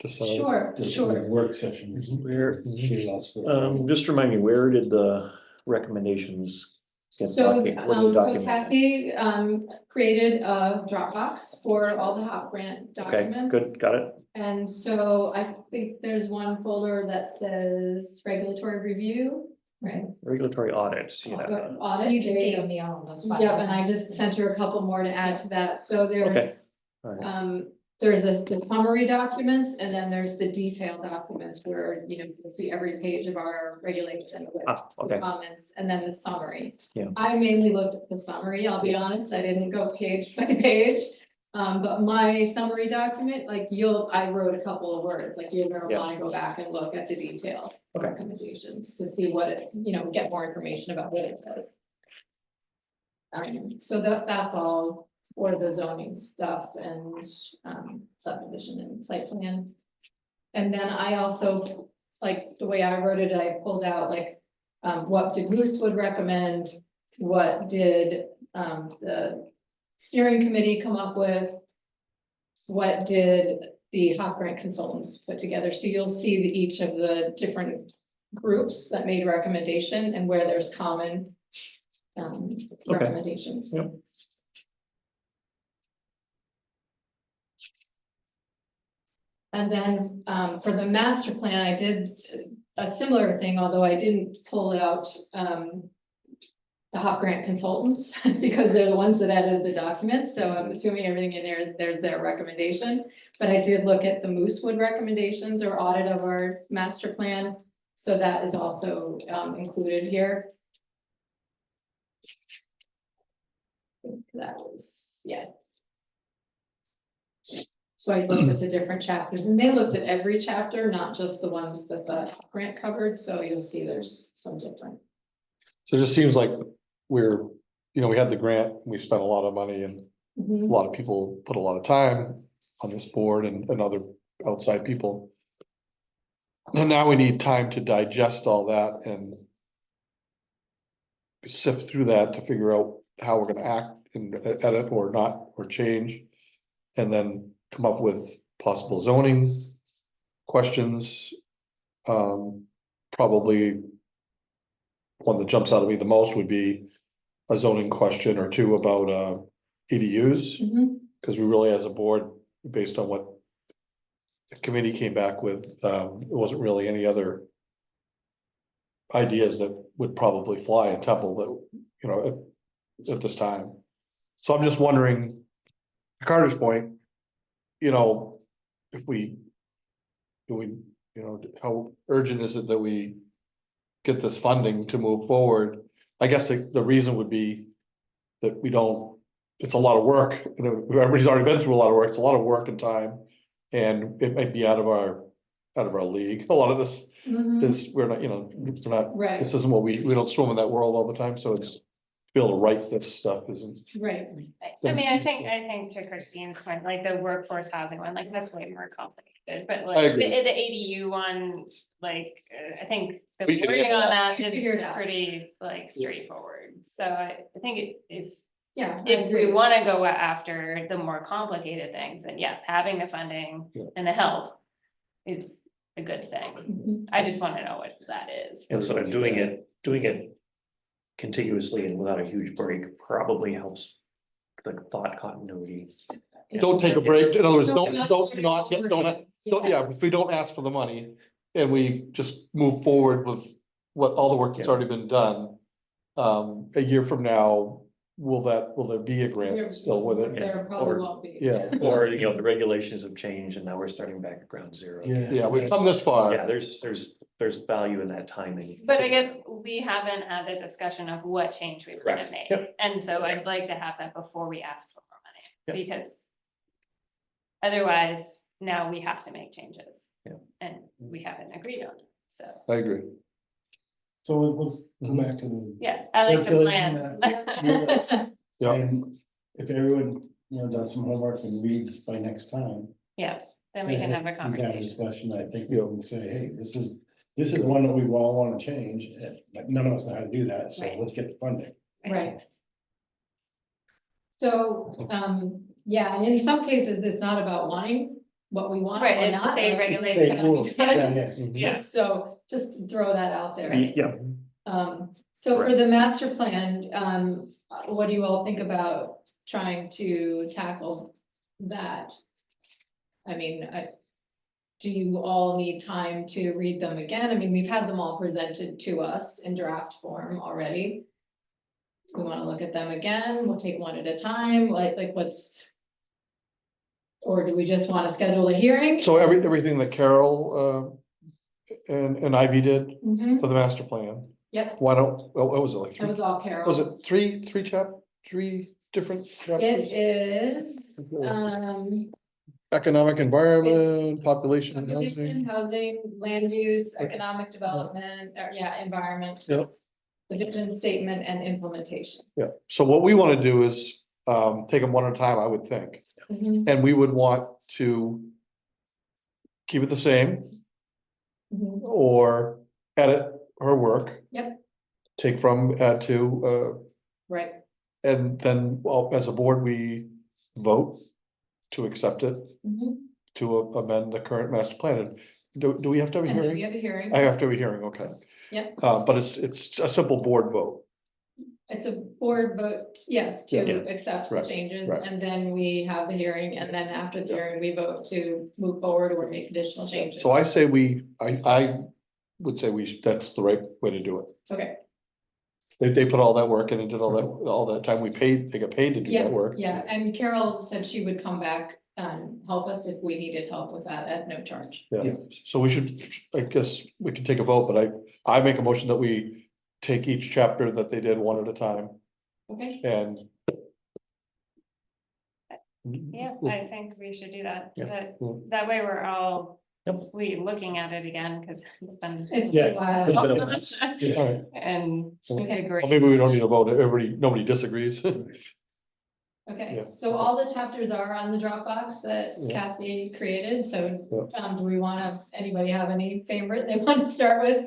decide. Sure, Just sure. a work session. or something. Where, Get lost with it. just remind me, where did the recommendations? get So, docu- what do they so document? Kathy, created a Dropbox for all the HOP grant Okay, documents. good, got it. And so I think there's one folder that says regulatory review, right? Regulatory audits, yeah. Audit. You just gave me all of those. files. Yep, and I just sent her a couple more to add to that, so there's, All right. there's the summary documents, and then there's the detailed documents where, you'll see every page of our regulation with Okay, comments, and then the summary. Yeah. I mainly looked at the summary, I'll be honest, I didn't go page by page. But my summary document, I wrote a couple of words, you're gonna Yeah. wanna go back and look at the detail Okay. recommendations to see what it, get more information about what it says. So that's all for the zoning stuff and, subdivision and site plan. And then I also, the way I wrote it, I pulled out what did Moosewood recommend? What did, the steering committee come up with? What did the HOP grant consultants put together? So you'll see each of the different groups that made a recommendation and where there's common recommendations. Yep. And then for the master plan, I did a similar thing, although I didn't pull out the HOP grant consultants because they're the ones that edited the document. So I'm assuming everything in there, there's their recommendation. But I did look at the Moosewood recommendations or audit of our master plan. So that is also included here. I think that was, yeah. So I looked at the different chapters and they looked at every chapter, not just the ones that the HOP grant covered. So you'll see there's some different. So it just seems like we're, we had the grant, we spent a lot of money and a lot of people put a lot of time on this board and other outside people. And now we need time to digest all that and sift through that to figure out how we're gonna act and edit or not, or change. And then come up with possible zoning questions. Probably one that jumps out at me the most would be a zoning question or two about ADUs. Because we really, as a board, based on what the committee came back with, it wasn't really any other ideas that would probably fly in Temple that, at this time. So I'm just wondering, to Carter's point, if we, how urgent is it that we get this funding to move forward? I guess the reason would be that we don't, it's a lot of work, everybody's already been through a lot of work, it's a lot of work and time. And it might be out of our league. A lot of this is, we're not, it's not, Right, this isn't what we don't swim in that world all the time, so it's, to be able to write this stuff isn't. right. I mean, I think to Christine's point, the workforce housing one, that's way more complicated, but I agree. the ADU one, I think the We can wording on that We figure it is out. pretty straightforward. So I think Yeah. I if we agree. wanna go after the more complicated things, then yes, having the funding Yeah. and the help is a good thing. Mhm. I just wanna know what that is. And sort of doing it contiguously and without a huge break probably helps the thought continuity. Don't take a break, in other words, Don't yeah, if we don't ask for the money. And we just move forward with what all the work that's already been done. A year from now, will there be a grant still with it? There probably Or- won't be. Yeah, Or, the regulations have changed and now we're starting back at ground zero. yeah, we've come this far. Yeah, there's value in that timing. But I guess we haven't had the discussion of what change we want to Correct. make. Yep. And so I'd like to have that before we ask for more Yeah. Because otherwise, now we have to make changes. Yeah. And we haven't agreed on it, so, I agree. So let's go back to the. yeah, I like the Circulating plan. Yeah. And if everyone, does some homework and reads by next time. Yeah, then we say, can hey, have a we've got conversation. discussion, I think we can say, hey, this is one that we all want to change, but none of us know how to do that, so Right. let's get the funding. Right. So, yeah, and in some cases, it's not about wanting what we want Right, or it's not. state but it's regulated. gonna be done. Yeah. Yeah. So just to throw that out there. Yeah, So for the master plan, what do you all think about trying to tackle that? I mean, do you all need time to read them again? I mean, we've had them all presented to us in draft form already. We want to look at them again, we'll take one at a time, like what's. Or do we just want to schedule a hearing? So everything that Carol, and Ivy did Mhm. for the master plan, Yep, why don't, what was it, like that three? was all Carol. Was it three different chapters? It is, Economic environment, population and subdivision, housing. housing, land use, economic development, or environment. Yep. The vision statement and implementation. Yeah, so what we want to do is, take them one at a time, I would think. Mhm, And we would want to keep it the same mhm. or edit her work. Yep. Take from, add to, Right, and then, well, as a board, we vote to accept it, mhm. to amend the current master plan. And do we have to have a And then we hearing? have a hearing. I have to have a hearing, okay. Yep. But it's a simple board vote. It's a board vote, yes, Yeah. to accept the Right, changes, right. and then we have the hearing, and then after the Yeah. hearing, we vote to move forward or make additional changes. So I say I would say that's the right way to do it. Okay, They put all that work in and did all that time they got paid to do yeah, that work. yeah, and Carol said she would come back and help us if we needed help with that at no charge. Yeah, so we should, I guess we can take a vote, but I make a motion that we take each chapter that they did one at a time Okay, and. Yeah, I think we should do that, Yeah. that way we're all, Yep. we looking at it again, because it's been. it's Yeah. been a while. It's been a while. Yeah. All right, And Okay. agree. well, maybe we don't need a vote, nobody disagrees. Okay, Yeah. so all the chapters are on the Dropbox that Yeah. Kathy created, so, Yeah. do we wanna, anybody have any favorite they want to start with?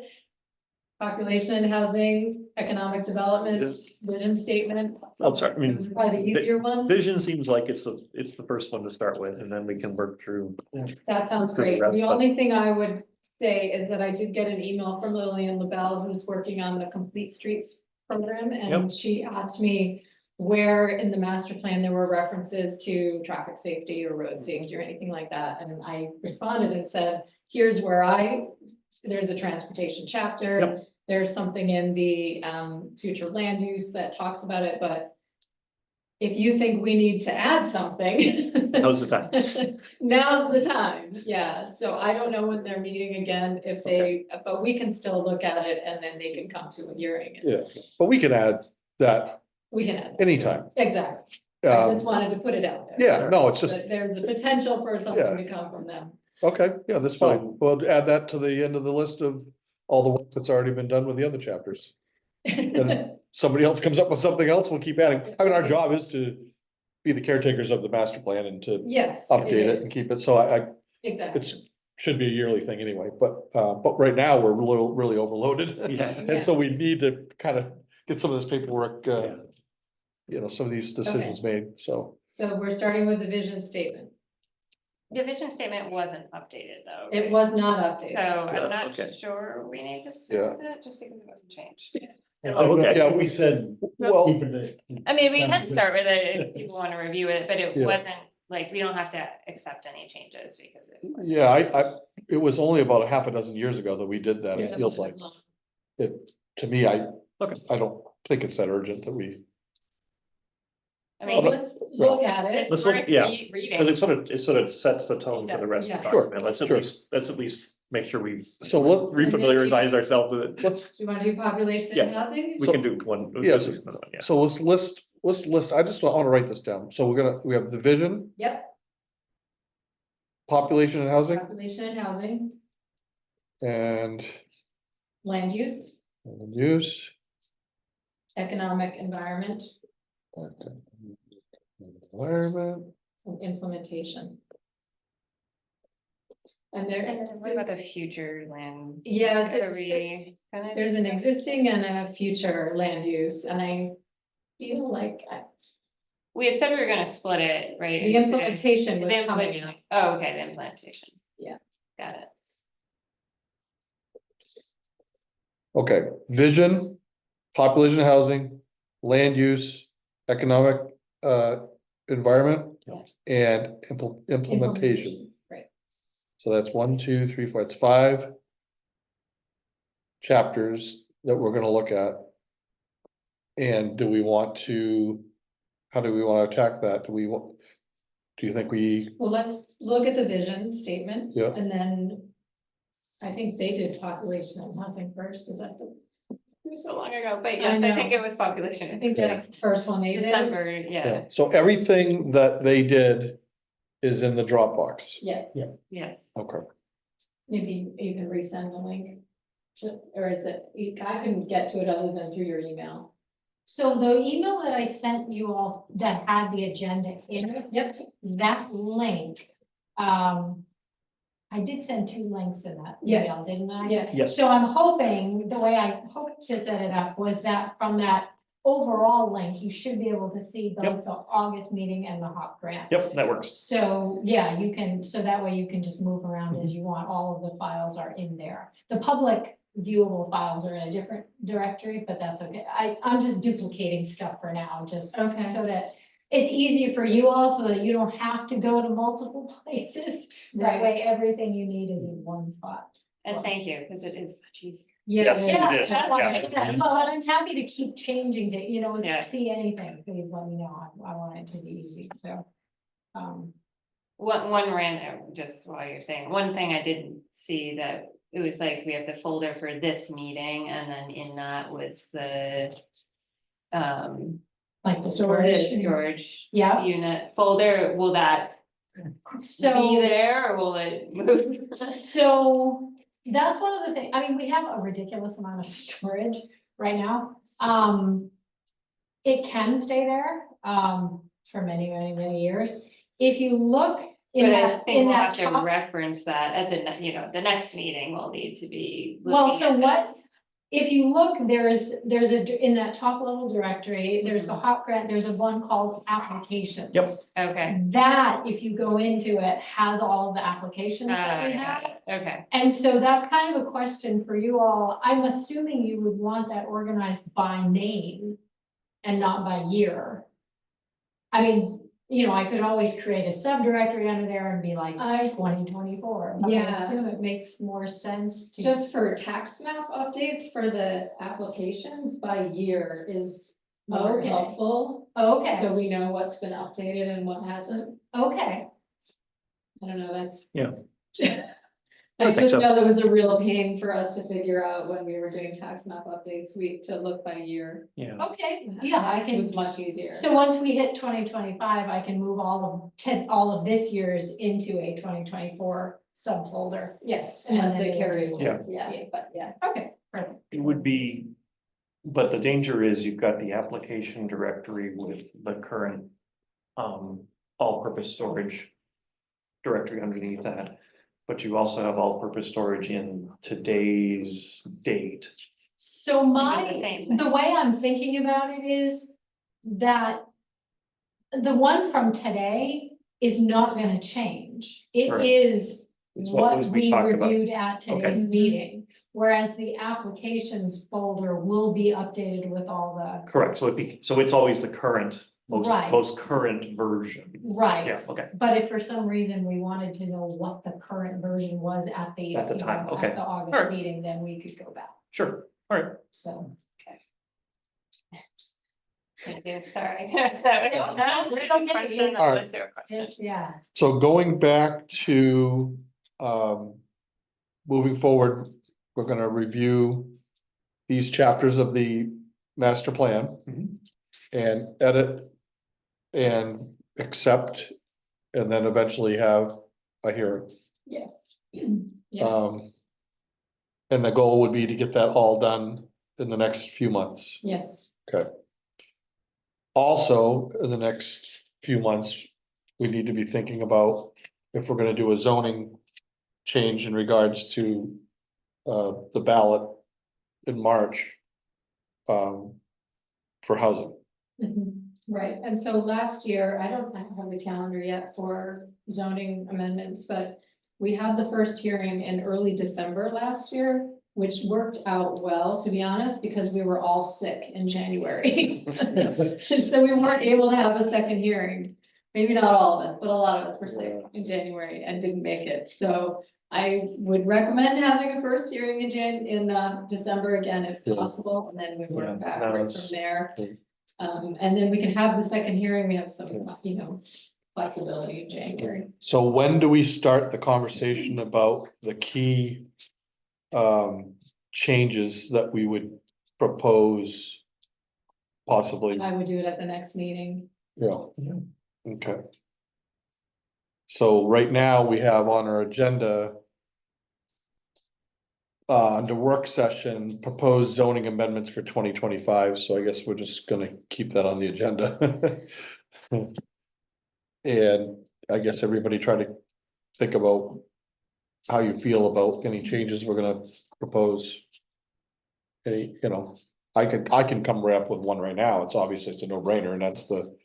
Population and housing, economic development, vision statement, I'm sorry, I mean, those are probably the easier ones, vision seems like it's the first one to start with, and then we can work through. that sounds for the great. rest, The but- only thing I would say is that I did get an email from Lillian LaBelle, who's working on the Complete Streets program, and Yep. she asked me where in the master plan there were references to traffic safety or road safety or anything like that, and I responded and said, here's where there's a transportation chapter. Yep. There's something in the future land use that talks about it, but if you think we need to add something. Now's the time. Now's the time, yeah, so I don't know when they're meeting again, but we can still look at it and then they can come to a hearing. Yeah, but we can add that We can add, anytime. exactly, I just wanted to put it out there. Yeah, no, it's just, That there's a potential for Yeah. something to come from them. okay, yeah, that's fine. We'll add that to the end of the list of all the work that's already been done with the other chapters. And somebody else comes up with something else, we'll keep adding. I mean, our job is to be the caretakers of the master plan and to Yes, update it is. and keep it. So Exactly. should be a yearly thing anyway, but right now we're really overloaded. Yeah. And so we need to kind of get some of this paperwork, Yeah. some of these decisions made, so. So we're starting with the vision statement. The vision statement wasn't updated though. It right? was not So updated. I'm not okay. sure we need to start with it, just because it wasn't changed. Oh, okay. Yeah, We said. Well, keep it I mean, we Sounds can good. start with it if people want to review it, but it Yeah. wasn't, like, we don't have to accept any changes because it wasn't. yeah, it was only about a half a dozen years ago that we did that, it feels like. To me, I don't think it's that urgent that we. I Well, mean, let's look at it. it's Let's look- worth yeah, reading. Because it sort of sets the tone for the rest of the Yeah. Sure, document. Let's at least make sure we So let's, refamiliarize ourselves with it. let's, Do you want to do population and housing? We can do one. Yes. at least another one, yeah. so let's list let's list, I just want to write this down. So we have the vision, Yep, population and housing, population and housing, and land use, use. economic environment, Environment, and implementation. And And then what about the future land? yeah, Are we gonna there's an discuss- existing and a future land use, and I feel like We had said we were gonna split it, right? the into- implementation was the coming implementation- up. Oh, okay, the implementation. Yeah. Got it. okay, vision, population and housing, land use, economic, environment. Yeah. And implementation. Right, So that's 1, 2, 3, 4, it's 5 chapters that we're gonna look at. And do we want to, how do we want to attack that? Do you think we, well, let's look at the vision statement. Yeah. And then I think they did population and housing first, is that the, It was so long ago, but I yes, I think know. it was population. I think that's the first one they did. December, yeah, so everything that they did is in the Dropbox. Yes. Yeah. yes. Okay, Maybe you can resend the link. Or is it, I couldn't get to it other than through your email. So the email that I sent you all that had the agenda in it, Yep. that link, I did send 2 links in that Yeah. email, didn't I? Yeah. Yes, So I'm hoping, the way I hoped to set it up was that from that overall link, you should be able to see both the August meeting and the HOP grant. yep, that works. So, yeah, you can, so that way you can just move around as you want. All of the files are in there. The public viewable files are in a different directory, but that's okay. I'm just duplicating stuff for now, just Okay. so that it's easy for you all, so that you don't have to go to multiple places. That Right. way, everything you need is in one spot. And thank you, because it is much easier. Yes, Yeah. it is, That's why, yeah. yeah, well, and I'm happy to keep changing to, if Yeah. you see anything, please let me know. I want it to be easy, so. One random, just while you're saying, one thing I didn't see that it was like, we have the folder for this meeting, and then in that was the Like the storage, storage. Yeah, unit folder, will that be so, there, or will it move? so that's one of the things, I mean, we have a ridiculous amount of storage right now. It can stay there, for many, many, many years. If you look in But I that, think in we'll that have to top. reference that at the next meeting, we'll need to be. Well, looking so at what, this. if you look, there's in that top level directory, there's the HOP grant, there's a one called applications. Yep. Okay. That, if you go into it, has all of the applications that we Got have. it. Okay, And so that's kind of a question for you all. I'm assuming you would want that organized by name and not by year. I mean, I could always create a subdirectory under there and be like 2024. But I Yeah. assume it makes more sense to. Just for tax map updates for the applications by year is more Okay. helpful. Okay, So we know what's been updated and what hasn't. okay. I don't know, that's. Yeah. I think just so. know there was a real pain for us to figure out when we were doing tax map updates, to look by year. Yeah, Okay, yeah, I It was can, much easier. so once we hit 2025, I can move all of this year's into a 2024 subfolder. Yes, And unless then they it'll carry just- over, yeah, but yeah. Okay, perfect. it would be, but the danger is you've got the application directory with the current all-purpose storage directory underneath that. But you also have all-purpose storage in today's date. So the same thing? the way I'm thinking about it is that the one from today is not gonna change. It Right. is It's what was we talked about. reviewed at today's Okay. meeting. Whereas the applications folder will be updated with all the, Correct, so it's always the current, Right. most current version. right. Yeah, okay, But if for some reason we wanted to know what the current version was at the. At the time, okay. At the August Alright. meeting, then we could go back, sure, all right. so. Thank you, sorry. That was a question that led to a question. Yeah, so going back to, moving forward, we're gonna review these chapters of the master plan. Mhm. and edit and accept, and then eventually have a hearing. Yes. Yeah, And the goal would be to get that all done in the next few months. yes, Okay. Also, in the next few months, we need to be thinking about if we're gonna do a zoning change in regards to the ballot in March for housing. mhm, right, and so last year, I don't have the calendar yet for zoning amendments, but we had the first hearing in early December last year, which worked out well, to be honest, because we were all sick in January. So we weren't able to have a second hearing. Maybe not all of us, but a lot of us were sick in January and didn't make it. So I would recommend having a first hearing in December again, if Yeah. possible, and then we Yeah, work no, backwards it's- from there. Okay. And then we can have the second hearing. We have some, flexibility in January. So when do we start the conversation about the key changes that we would propose possibly? I would do it at the next meeting. Yeah. Okay. So right now we have on our agenda under work session, proposed zoning amendments for 2025, so I guess we're just gonna keep that on the agenda. And I guess everybody try to think about how you feel about any changes we're gonna propose. Any, I can come right up with one right now, it's obviously, it's a no-brainer, and that's the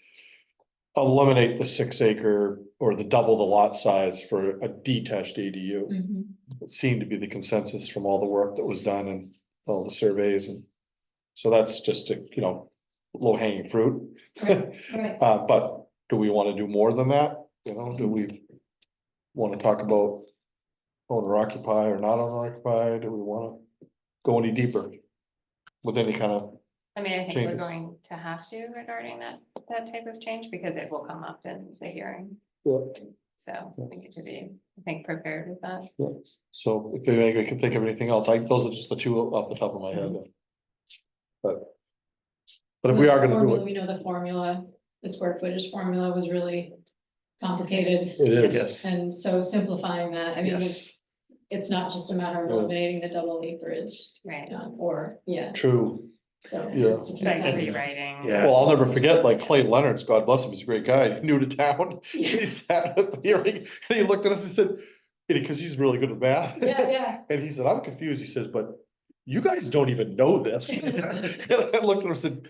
eliminate the 6 acre or the double the lot size for a detached ADU. Mhm. It seemed to be the consensus from all the work that was done and all the surveys, and so that's just a, low hanging fruit. Right, right. But do we want to do more than that? Do we want to talk about owner occupied or not owner occupied? Do we want to go any deeper with any kind of, I mean, I think we're Changes. going to have to regarding that type of change, because it will come up in the hearing. So we need to be, I think, prepared with that. so if anybody can think of anything else, those are just the two off the top of my head. But if we are gonna do Formula, it, the formula, the square footage formula was really complicated. it is. Yes. And so simplifying that, I mean, Yes. it's not just a matter of Yeah. eliminating the double acreage, Right. True. so Yeah. just to keep Like that. rewriting. Yeah. Well, I'll never forget, like Clay Leonard's, God bless him, he's a great guy, new to town. He sat at the hearing and he looked at us and said, because he's really good with math. Yeah, And he said, I'm confused. He says, but you guys don't even know this. And I looked at him and said,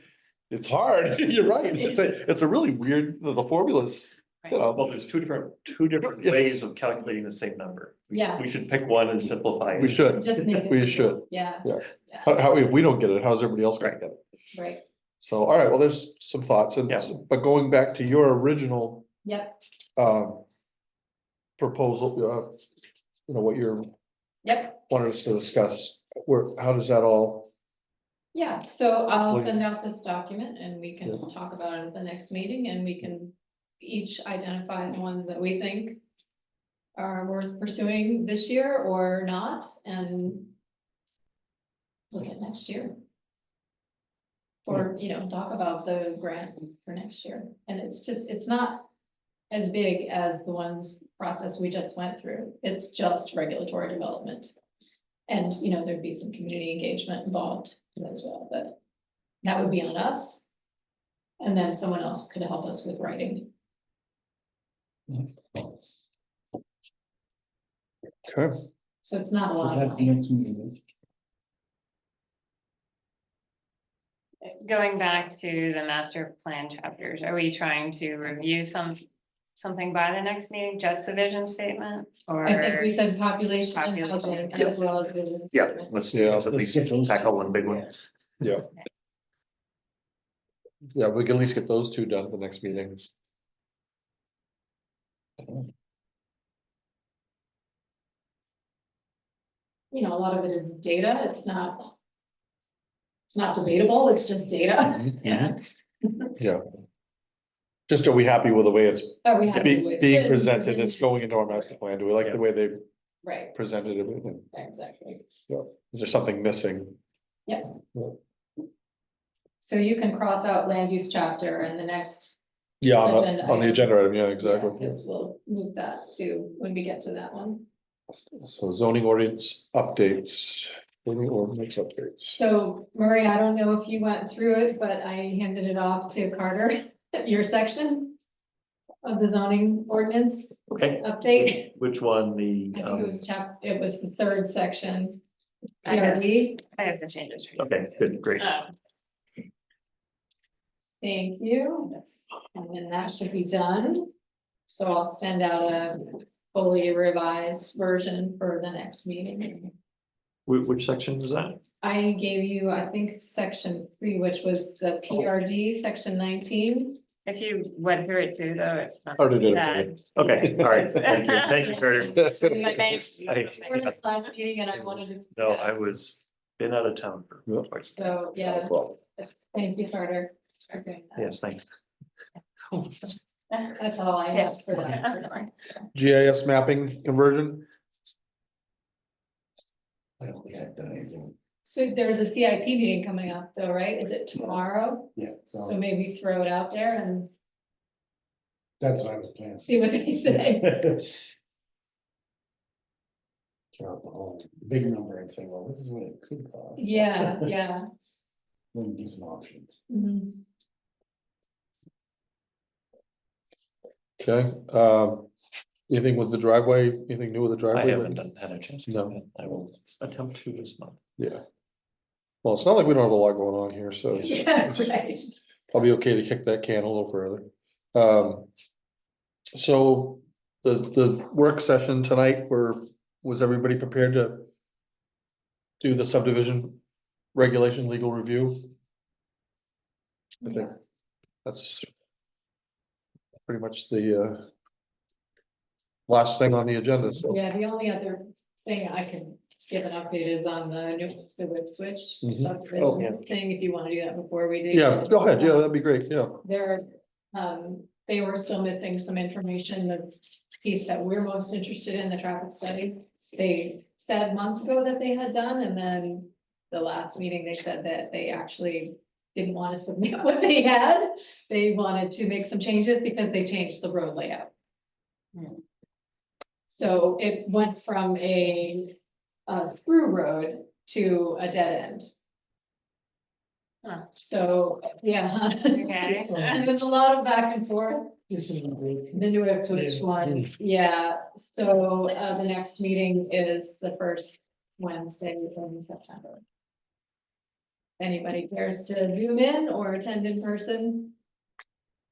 it's hard. You're right. It's a really weird, the formulas, Well, there's two different Yeah. ways of calculating the same number. yeah, We should pick one and simplify it. we should. just make it. We simple. should. Yeah, If we don't get it, how's everybody else gonna get it? right, So, all right, well, there's some thoughts and, Yeah. but going back to your original yep, proposal, what you're yep. wanted us to discuss, how does that all? Yeah, so I'll Please. send out this document and we can Yeah. talk about it at the next meeting, and we can each identify the ones that we think are worth pursuing this year or not, and look at next year. Or, talk about the grant for next year. And it's not as big as the process we just went through. It's just regulatory development. And, there'd be some community engagement involved as well, but that would be on us. And then someone else could help us with writing. Okay. So it's not a lot. That's the next meeting. Going back to the master plan chapters, are we trying to review something by the next meeting, just the vision statement? Or I think we said population and Population. housing as well as vision Yeah, statement. let's Yeah. at least tackle one big one. Yeah. Yeah, we can at least get those two done at the next meeting. A lot of it is data. It's not debatable. It's just data. Yeah. Yeah. Just are we happy with the way it's Are we happy with being it? presented? It's going into our master plan. Do we like Yeah. the way they Right, presented everything? exactly. Is there something missing? So So you can cross out land use chapter and the next. Yeah, Agenda on the item. agenda item, yeah, exactly. Because we'll move that to when we get to that one. So zoning ordinance updates, zoning ordinance updates. So Murray, I don't know if you went through it, but I handed it off to Carter, your section of the zoning ordinance Okay, update. which one, the, I think it was it was the third section. I have- PRD. I have the changes. for you. okay, good, great. Thank you. And then that should be done. So I'll send out a fully revised version for the next meeting. Which section was that? I gave you, I think, section 3, which was the PRD, section 19. If you went through it too, though, it's not Already did it. bad. Okay, all right, thank you, Carter. I- Last meeting and I wanted to. No, I was, been out of town for Yeah. quite some time. So, yeah, Well, thank you, Carter. for doing that. Yes, thanks. That's all I have for that. GIS mapping conversion, I don't think I've done anything. So there's a CIP meeting coming up though, right? Is it tomorrow? Yeah, So so maybe throw it out there and that's what I was planning. see what they say. Throw out the whole big number and say, well, this is what it could cost. Yeah, yeah. Then do some options. Mhm. okay, anything with the driveway, anything new with the I driveway? haven't had a chance. to No. do that. I will attempt to this month. Yeah. Well, it's not like we don't have a lot going on here, so it's Yeah, right. probably okay to kick that can a little further. So the work session tonight, was everybody prepared to do the subdivision regulation legal review? I think that's pretty much the last thing on the agenda, so. Yeah, the only other thing I can give an update is on the new Ipswich Mhm. subdivision Oh, yeah. thing, if you want to do that before we do. Yeah, go ahead, yeah, that'd be great, yeah. They were still missing some information, the piece that we're most interested in, the traffic study. They said months ago that they had done, and then the last meeting, they said that they actually didn't want to submit what they had. They wanted to make some changes because they changed the road layout. So it went from a through road to a dead end. Huh. So, yeah. Okay. There's a lot of back and forth. This is great. The new Ipswich Yeah. one, yeah, so the next meeting is the first Wednesday in September. Anybody cares to zoom in or attend in person?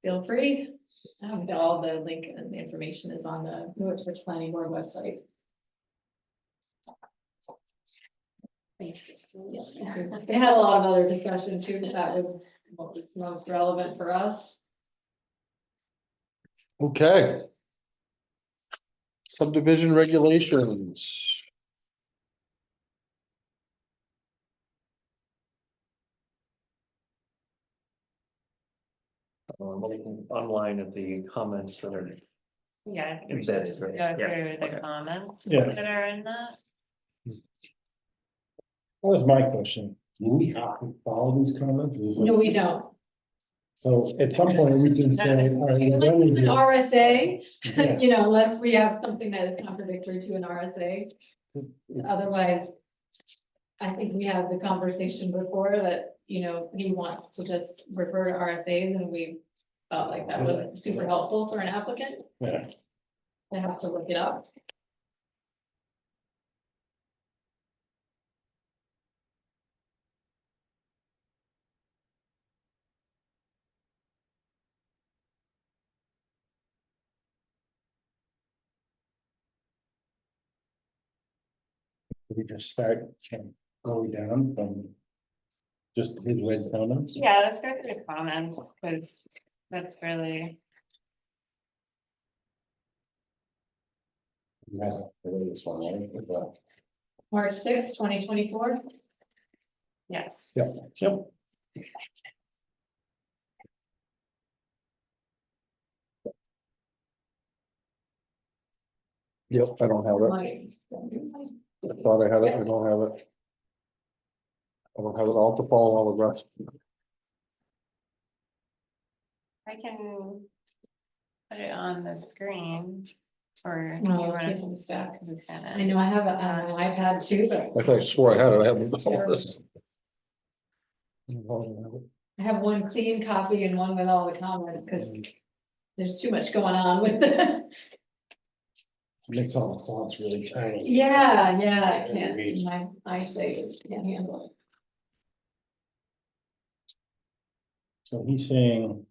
Feel free. All the link and the information is on the New Ipswich Planning Board website. Thanks, Crystal. Yeah. They had a lot of other discussion too, but that was what was most relevant for us. Okay. Subdivision regulations. Looking online at the comments that are, Yeah, I think we should Embedded, just right? go Yeah, through the okay. comments Yeah. that are in that. That was my question. Do we have to follow these comments? Is this like- No, we don't. So at some point we can say, all right, we're done It's with an you. RSA, Yeah, you know, unless we have something that is contradictory to an RSA. it's- Otherwise, I think we had the conversation before that, you know, he wants to just refer to RSAs and we felt like that was super helpful for an applicant. Yeah. They have to look it up. We just start going down from just his red comments. Yeah, let's go through the comments, because that's really, You guys have to read this one, right? But, March 6th, 2024. yes. Yep. Yep, I don't have it. I thought I had it, I don't have it. I don't have it, I'll have to follow all the rest. I can put it on the screen, or you No, want keep to this back. scan I it? know I have it on an iPad too, but I thought I swore I had it, I haven't. All this. I have one clean copy and one with all the comments, because there's too much going on with it. Makes all the fonts really tiny. Yeah, I Yeah, can't, read. my eyesight is, can't handle So he's saying,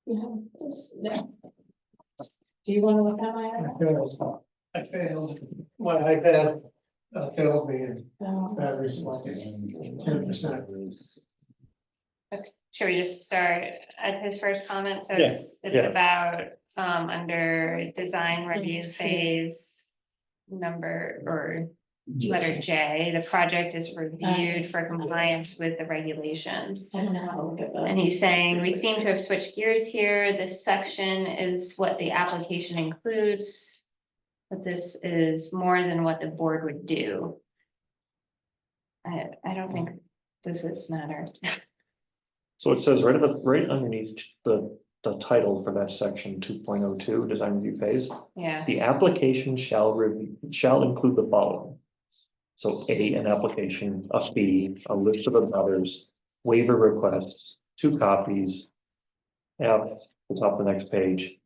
it. Yeah. Do you wanna look at my iPad? I failed, my iPad failed me and No. battery's like 10%. Should we just start at his first comment? So Yeah, it's yeah. about, under design review phase. Number or letter J, the project is reviewed for compliance with the regulations. I don't know how to look at that. And he's saying, we seem to have switched gears here. This section is what the application includes. But this is more than what the board would do. I don't think this is matter. So it says right underneath the title for that section 2.02, design review phase. Yeah, The application shall include the following. So A, an application, a fee, a list of others, waiver requests, 2 copies. F, the top of the next page.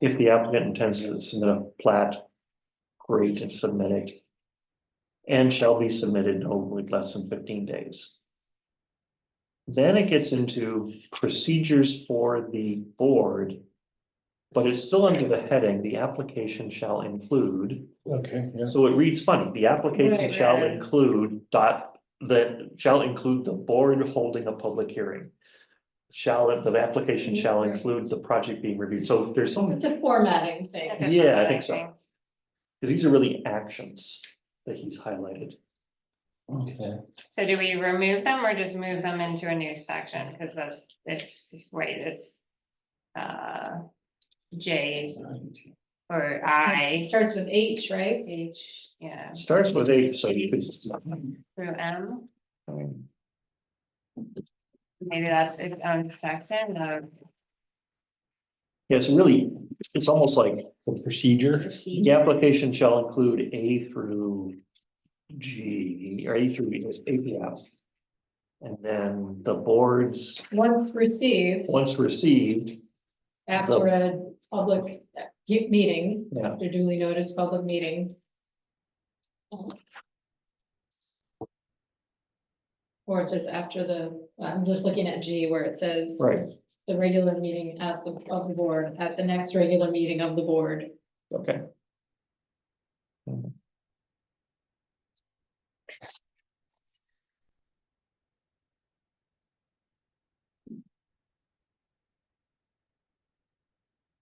If the applicant intends to submit a plat, great, and submit it. And shall be submitted no less than 15 days. Then it gets into procedures for the board. But it's still under the heading, the application shall include, okay, yeah, so it reads funny, the application Right, shall right. include shall include the board holding a public hearing. The application shall Right. include the project being reviewed, so there's some, It's a formatting thing. yeah, I think so. Because these are really actions that he's highlighted. okay. So do we remove them or just move them into a new section? Because it's J or It I, starts with H, right? H, yeah, Starts with A, so you could. through M. Maybe that's its own section of Yeah, it's really, it's almost like The procedure, the procedure. application shall include A through G, or A through F. And then the boards, Once received, once received, after a public meeting, yeah, after duly noticed public meeting. Or it says after I'm just looking at G where it says. right, The regular meeting of the board, at the next regular meeting of the board. okay.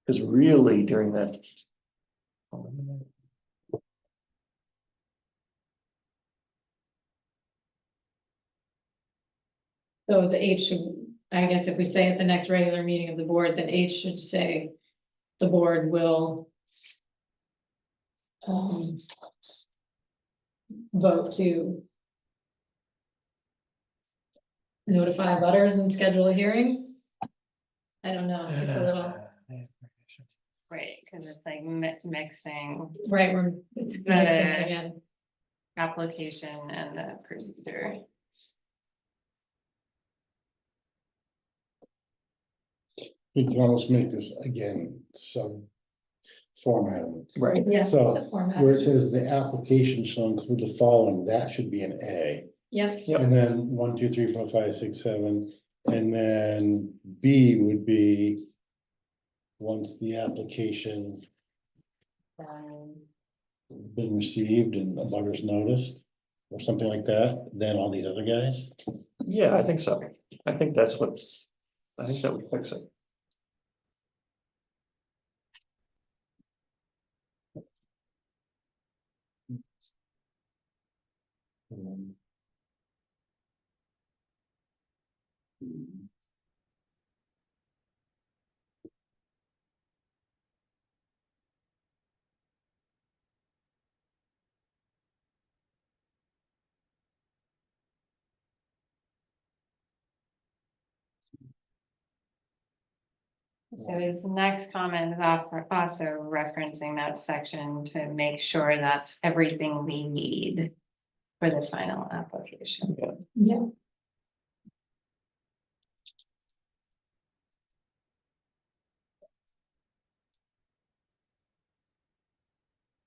Because really during that. So the H should, I guess if we say at the next regular meeting of the board, then H should say the board will vote to notify butters and schedule a hearing. I don't know, it's a little, Right, because it's like mixing right, it's mixing again. application and the procedure. you can almost make this again, sub formatting. Right, Yeah, So, the format. where it says the application shall include the following, that should be an A. Yep, Yep. And then 1, 2, 3, 4, 5, 6, 7, and then B would be. Once the application been received and a butter's noticed, or something like that, then all these other guys. yeah, I think so. I think that would fix it. So his next comment is also referencing that section to make sure that's everything we need for the final application. Yeah.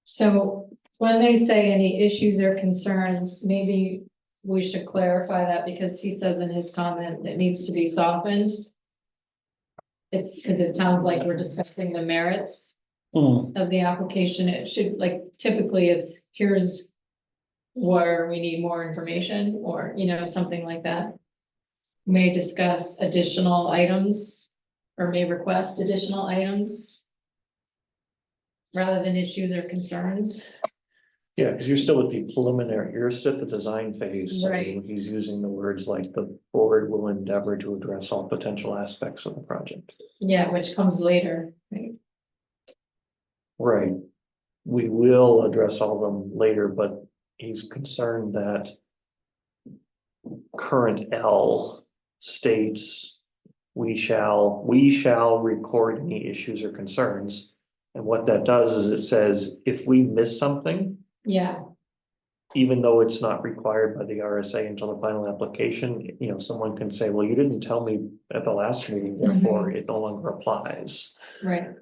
So when they say any issues or concerns, maybe we should clarify that because he says in his comment it needs to be softened. It's because it sounds like we're discussing the merits of the application. It should, like, typically it's, here's where we need more information, or, you know, something like that. May discuss additional items or may request additional items rather than issues or concerns. Yeah, because you're still at the preliminary, you're still at the design phase. So Right. he's using the words like the board will endeavor to address all potential aspects of the project. Yeah, which comes later, right? Right. We will address all of them later, but he's concerned that current L states we shall record any issues or concerns. And what that does is it says, if we miss something, Yeah, even though it's not required by the RSA until the final application, you know, someone can say, well, you didn't tell me at the last meeting, therefore it no longer applies. right.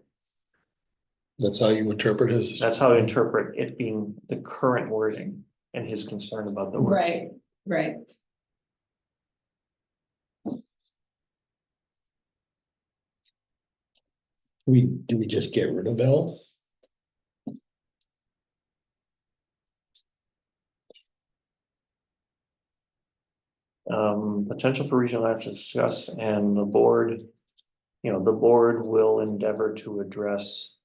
That's how you interpret his. That's how I interpret it being the current wording and his concern about the word. Right, right. Do we just get rid of L? Potential for regional action to discuss, and the board, you know, the board will endeavor to address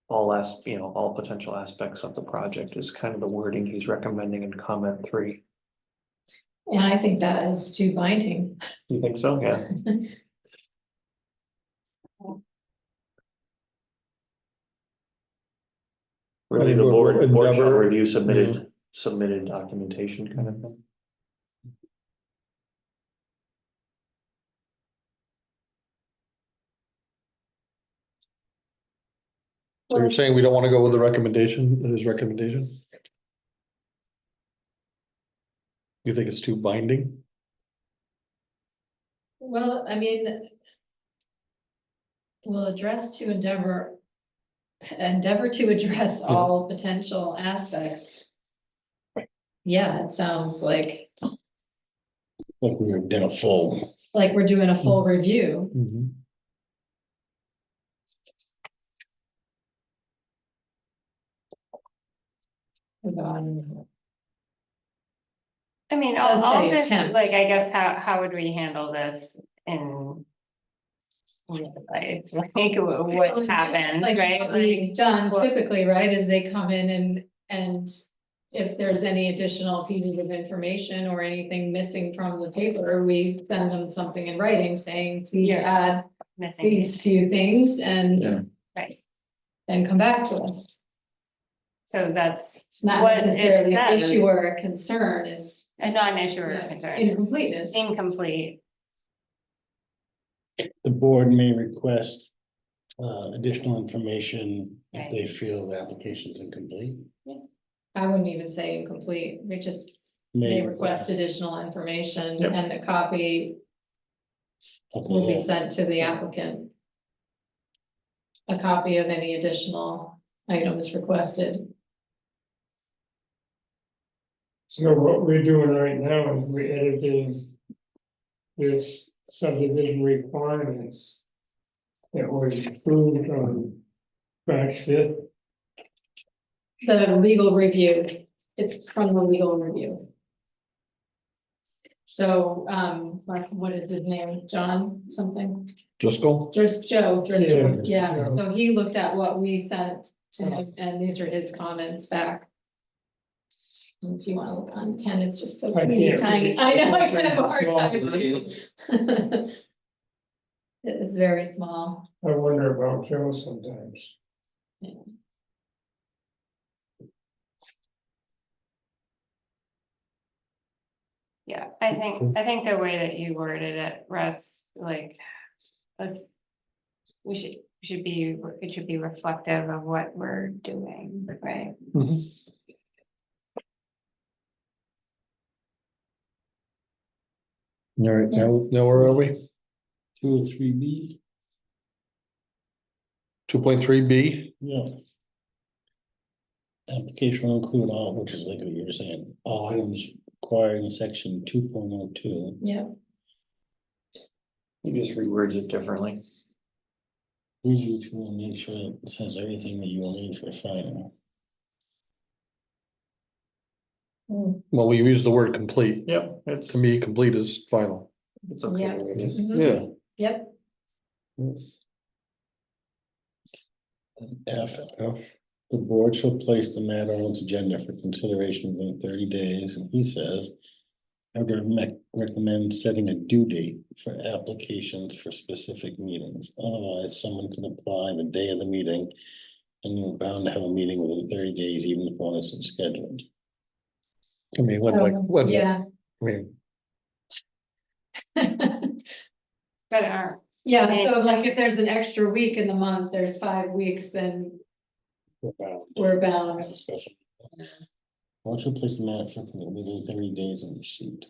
all potential aspects of the project is kind of the wording he's recommending in comment 3. And I think that is too binding. You think so? Yeah. Really, the board shall Endeavor, review submitted documentation kind of thing. So you're saying we don't want to go with the recommendation, his recommendation? You think it's too binding? Well, I mean, we'll address to endeavor to address all potential aspects. Yeah, it sounds like Like we did a full. we're doing a full review. I mean, I'd all say this, attempt. like, I guess, how would we handle this in real life? Like, what happens, Like right? what we've done what- typically, right, is they come in and if there's any additional pieces of information or anything missing from the paper, we send them something in writing saying, please Yeah. add Missing, these few things Yeah. and right, then come back to us. so that's It's not what it necessarily an says. issue or a concern, it's a non-issue or yeah, concern. incompleteness. Incomplete, The board may request additional information if Right. they feel the application's incomplete. I wouldn't even say incomplete, we just may request additional information Yep. and a copy will be Okay, sent to the applicant. A copy of any additional items requested. So what we're doing right now is we're editing this subdivision requirements that was approved on March 5th. The legal review, it's from the legal review. So, like, what is his name, John something? Driscoll? Just Joe, Driscoll, Yeah. yeah, so he looked at what we sent to him, and these are his comments back. If you wanna look on Ken, it's just so I teeny can't tiny, read. I know, I have a hard Small. time. It is very small. I wonder about Joe sometimes. yeah, I think the way that you worded it, Russ, like, let's it should be reflective of what we're doing, right? All right, now where are we? 203B, 2.3B? yeah. Application will include all, which is like what you were saying, all items required in section 2.02. Yeah, You just rewords it differently. Review to make sure it says everything that you will need for final. Well, we use the word complete. Yep, it's, To me, complete is final. it's okay. Yeah. the way it is. Mhm. Yeah. Yep, F, the board shall place the matter on its agenda for consideration within 30 days, and he says, I would recommend setting a due date for applications for specific meetings. Otherwise, someone can apply the day of the meeting, and you're bound to have a meeting within 30 days, even if one isn't scheduled. I mean, what's it? yeah. I mean, But our, Yeah, so like if there's an extra week in the month, there's 5 weeks, then we're bound. As a special. Once you place the matter for within 30 days of receipt.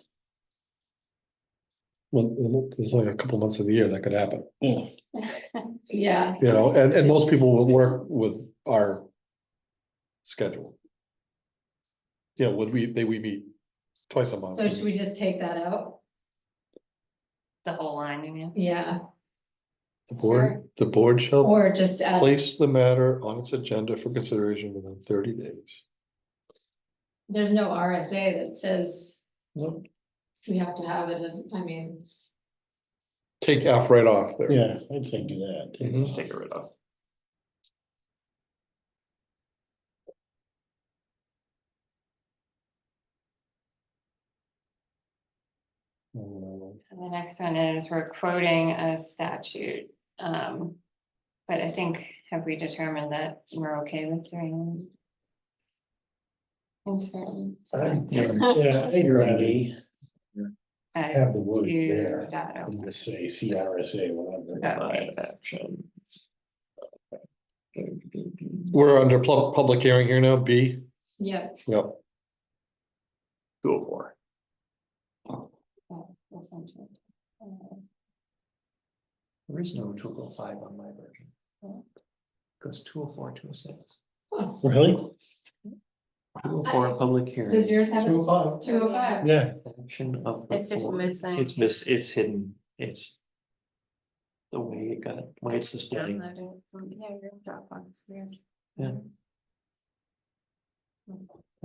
well, there's only a couple months of the year that could happen, Yeah. Yeah, you know, and most people will work with our schedule. You know, we meet twice a month. so should we just take that out? the whole line, you mean? Yeah, The board shall or just add, place the matter on its agenda for consideration within 30 days. there's no RSA that says Nope. we have to have it, and I mean, Take F right off there. Yeah, I'd say do that. Just take it right off. And the next one is we're quoting a statute. But I think, have we determined that we're okay with doing? In certain. Yeah, I'd rather have the word there. Data. I'm gonna say CRSA, whatever. Provide action. We're under public hearing here now, B. yeah, Yep. 204. There is no 205 on my version. Goes 204, 206. Really? 204, public does hearing. yours have it? 205. 205. Yeah. Action of the It's just board. missing. It's hidden, it's the way it got, way it's displayed. Downloaded from, yeah, your Dropbox, weird. Yeah.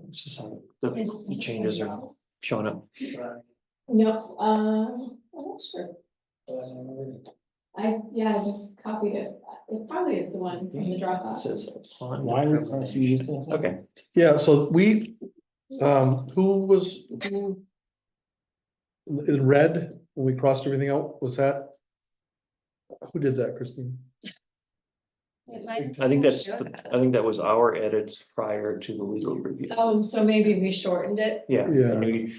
It's just how the changes are showing up. No, I'm not sure. I just copied it. It probably is the one from the It Dropbox. says upon. Why are we confused? Okay, Yeah, so who in red, when we crossed everything out, was that? Who did that, Christine? I think that was our edits prior to the legal review. Oh, so maybe we shortened it. Yeah, Yeah. and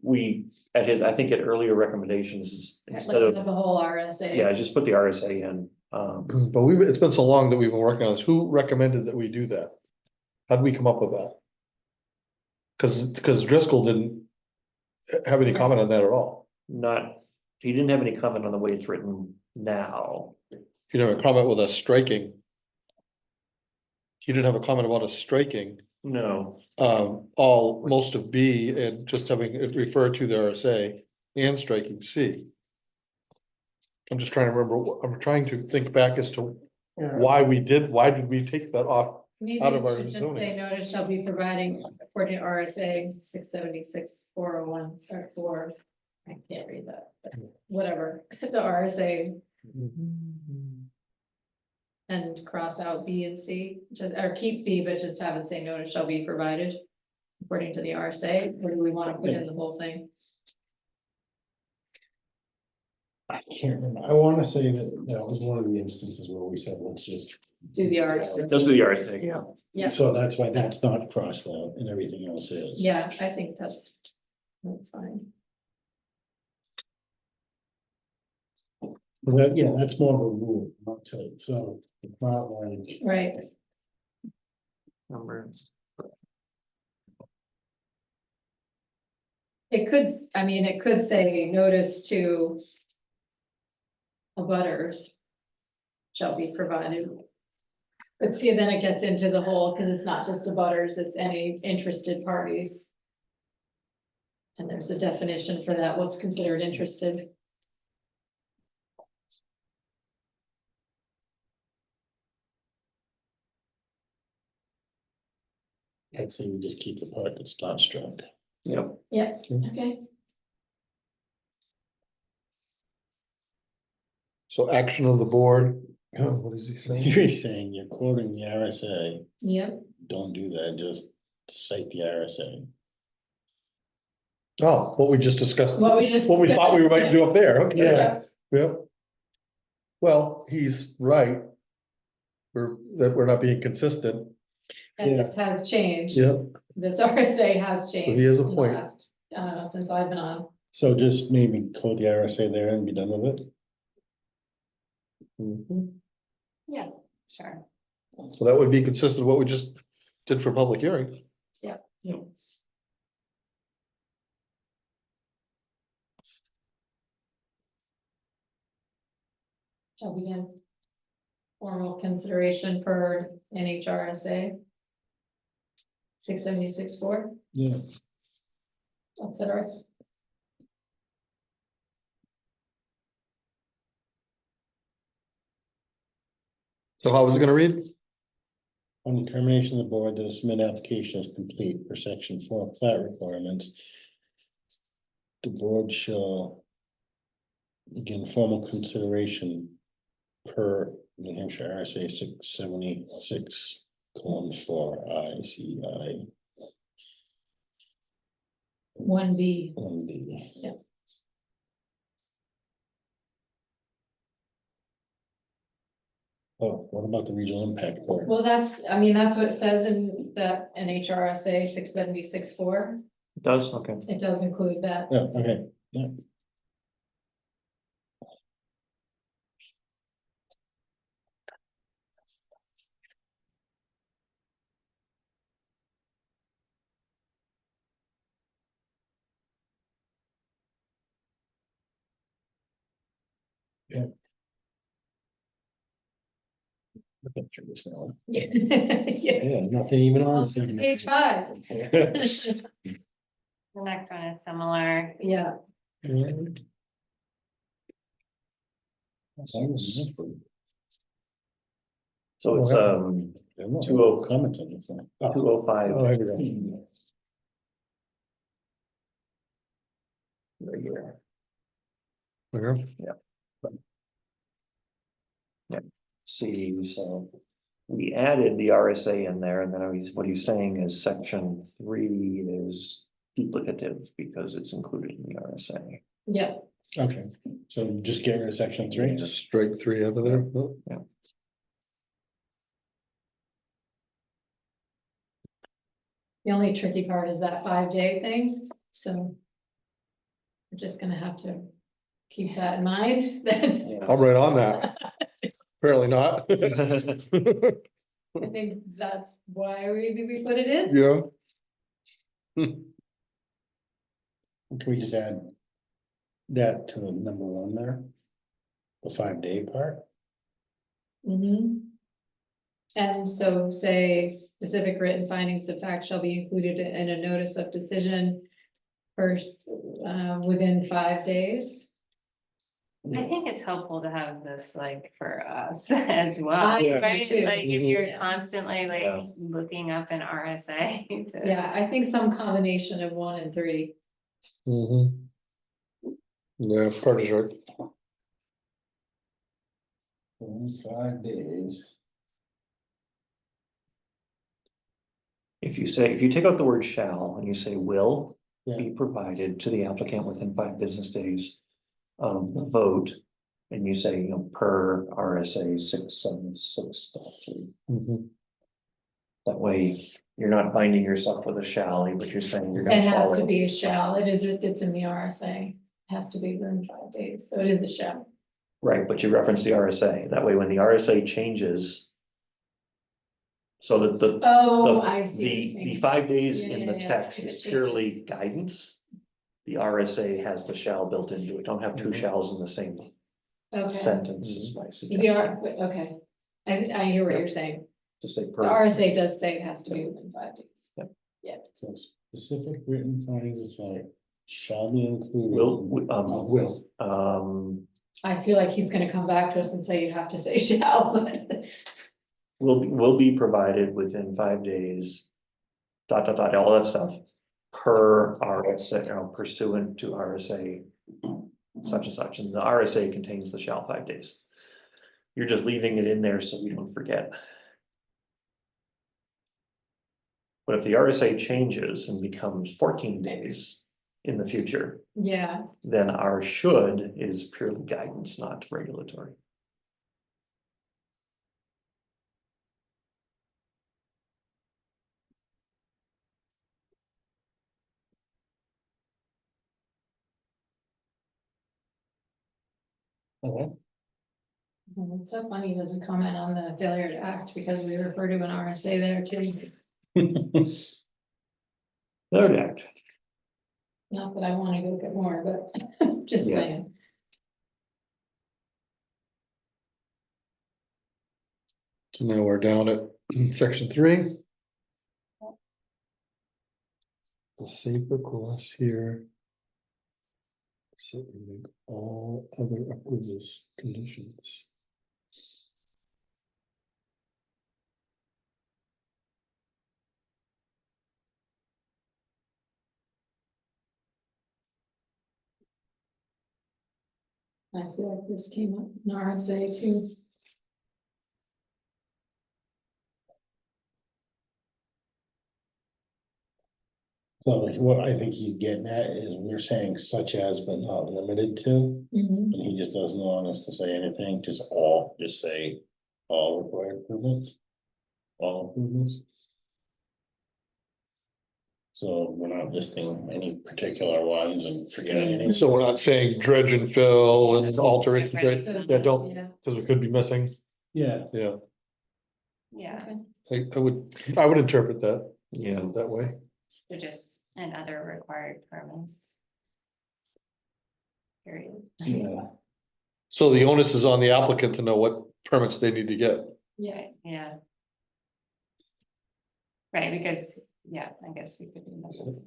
we, at his, I think at earlier recommendations, Like instead of, the whole RSA. yeah, just put the RSA in. But it's been so long that we've been working on this. Who recommended that we do that? How did we come up with that? Because Driscoll didn't have any comment on that at all. Not, he didn't have any comment on the way it's written now. He didn't have a comment with us striking. He didn't have a comment about us striking No, most of B and just having it refer to the RSA and striking C. I'm just trying to remember, I'm trying to think back as to why did we take that off? Maybe Out of our it should just zoning. say notice shall be providing according to RSA 676-401, start 4. I can't read that, but whatever, the RSA, and cross out B and C, just, or keep B, but just have it say notice shall be provided according to the RSA, or do we want to put in the whole thing? I can't remember. I want to say that that was one of the instances where we said, let's just. Do the RSA. those are the RSA. Yeah. Yeah. So that's why that's not crossed out and everything else is. Yeah, I think that's fine. Yeah, that's more of a rule, not to, so it's not like. Right, Number, it could, I mean, it could say notice to abutters shall be provided. But see, then it gets into the whole, because it's not just abutters, it's any interested parties. And there's a definition for that, what's considered interested. I'd say we just keep the part that's not struck. yep, Yep, okay. So action of the board, what is he saying? You're saying you're quoting the RSA, Yep, don't do that, just cite the RSA. Oh, what we just discussed. What we just What we thought we said, might do up there, okay. Yeah. Yep. Well, he's right. We're not being consistent. and this has changed. Yep. This RSA has changed. he has a in the point. last, since I've been on. So just maybe quote the RSA there and be done with it. Mhm. Yeah, sure. So that would be consistent with what we just did for public hearing. Shall begin formal consideration for NHRSA 676-4, Yeah. et cetera. So how was it gonna read? On determination of the board that a submitted application is complete for section 4 plat requirements. The board shall begin formal consideration per New Hampshire RSA 676:4 ICI 1B. 1B. Yeah. Oh, what about the regional impact board? Well, that's, I mean, that's what it says in that NHRSA 676-4. it does, okay. It does include that. Yeah, okay, yeah. Look at through this now. Yeah. Yeah, nothing even on. Page 5. The next one is similar. Yeah, So it's, Comments on this one. 205. Oh, here we go. Right here. Where? See, so we added the RSA in there, and then what he's saying is section 3 is duplicative because it's included in the RSA. yeah. Okay, so just get rid of section 3. Just strike 3 out of there. Oh, The only tricky part is that 5-day thing, so. We're just gonna have to keep that in mind, then. Yeah. I'm right on that. Apparently not. I think that's why we put it in. Yeah. Can we just add that to the number 1 there? The 5-day part? Mhm. And so say specific written findings of fact shall be included in a notice of decision first, within 5 days. I think it's helpful to have this like for us as well, I do right? too. Like if you're constantly Yeah. like looking up an RSA to. Yeah, I think some combination of 1 and 3. Yeah, part is right. 5 days. If you take out the word shall and you say will Yeah. be provided to the applicant within 5 business days of the vote, and you say, per RSA 676.3. Mhm. That way, you're not binding yourself with a shall, but you're saying you're It gonna has to follow. be a shall. It's in the RSA. It has to be within 5 days, so it is a shall. Right, but you reference the RSA, that way when the RSA changes. So that Oh, I see what you're the saying. 5 days Yeah, in yeah, the yeah, text if it is purely changes. guidance. The RSA has the shall built into it, don't have two Mhm. shalls in the same Okay, sentence is my the suggestion. okay, I hear what Yep. you're saying, Just say the per, RSA does say it has to be within 5 days. So specific written findings of fact shall be included. will. Will. I feel like he's gonna come back to us and say you have to say shall, but. Will be provided within 5 days. All that stuff. Per RSA, pursuant to RSA. Such and such, and the RSA contains the shall 5 days. You're just leaving it in there so we don't forget. But if the RSA changes and becomes 14 days in the future, Yeah, then our should is purely guidance, not regulatory. Okay. well, it's so funny, he doesn't comment on the failure to act because we refer to an RSA there too. Third act. Not that I wanna go get more, but just Yeah. saying. So now we're down at section 3. The safer course here. So we make all other approvals conditions. I feel like this came up in RSA too. So what I think he's getting at is we're saying such as but not limited to, and he just doesn't want us to say anything, just say all required improvements. All improvements. So we're not listing any particular ones and forgetting any. So we're not saying dredge and fill and alterations, right? So Yeah, don't, yeah. because we could be missing, Yeah. yeah, Yeah, Okay. I would interpret that, Yeah. that way. so just and other required permits. Period. Yeah. So the onus is on the applicant to know what permits they need to get. Yeah, Yeah. Right, because, yeah, I guess we could. Do that.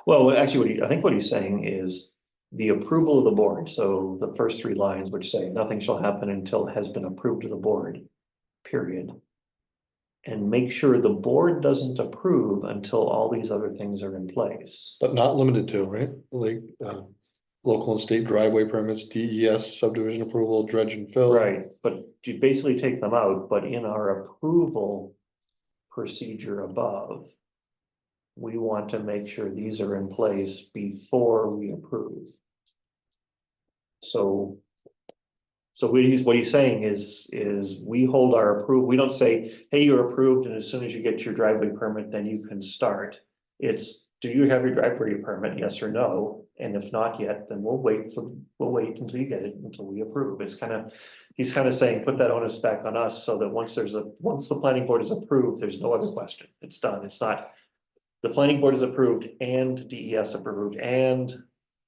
Well, actually, I think what he's saying is the approval of the board. So the first 3 lines which say nothing shall happen until it has been approved to the board, period. And make sure the board doesn't approve until all these other things are in place. But not limited to, right? Like, local and state driveway permits, DES, subdivision approval, dredge and fill. Right, but you basically take them out, but in our approval procedure above, we want to make sure these are in place before we approve. So what he's saying is we hold our approval, we don't say, hey, you're approved, and as soon as you get your driveway permit, then you can start. It's, do you have your driveway permit, yes or no? And if not yet, then we'll wait until you get it, until we approve. It's kind of, he's kind of saying, put that onus back on us, so that once the planning board is approved, there's no other question. It's done. It's not, the planning board is approved and DES approved and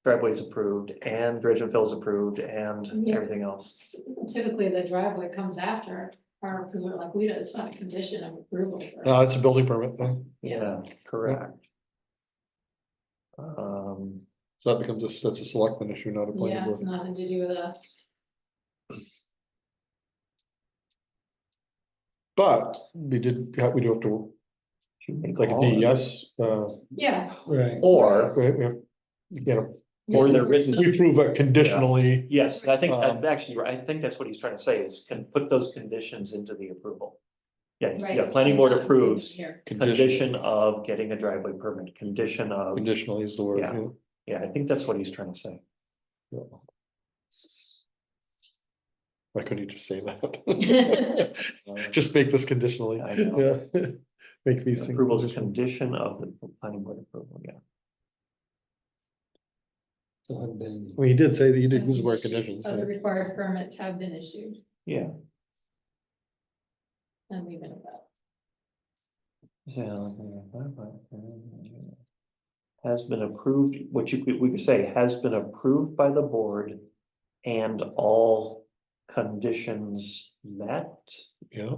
driveways approved and dredge and fills approved and Yeah. everything else. typically the driveway comes after our approval, like we do, it's not a condition of approval. for No, us. it's a building permit thing, Yeah, correct. so that becomes that's a selectman issue, not a planning Yeah, it's board. nothing to do with us. But we do have to, like a DES, Yeah. Right. Or, Or they're written- we prove it conditionally. yes, I think, Um, actually, I think that's what he's trying to say is can put those conditions into the approval. Yes, Right. yeah, planning board Not approves, here. condition of getting a driveway permit, condition of, Conditional is the word, Yeah. yeah, I think that's what he's trying to say. yeah. Why couldn't you just say that? Just make this conditionally, I know. yeah. Make these things. Approval's conditional. condition of the planning board approval, yeah. So have been, Well, he did say that he did Have use the been word issued. conditions. Other required permits have been issued, Yeah. and leave it at that. Has been approved, we could say has been approved by the board and all conditions met. Yeah.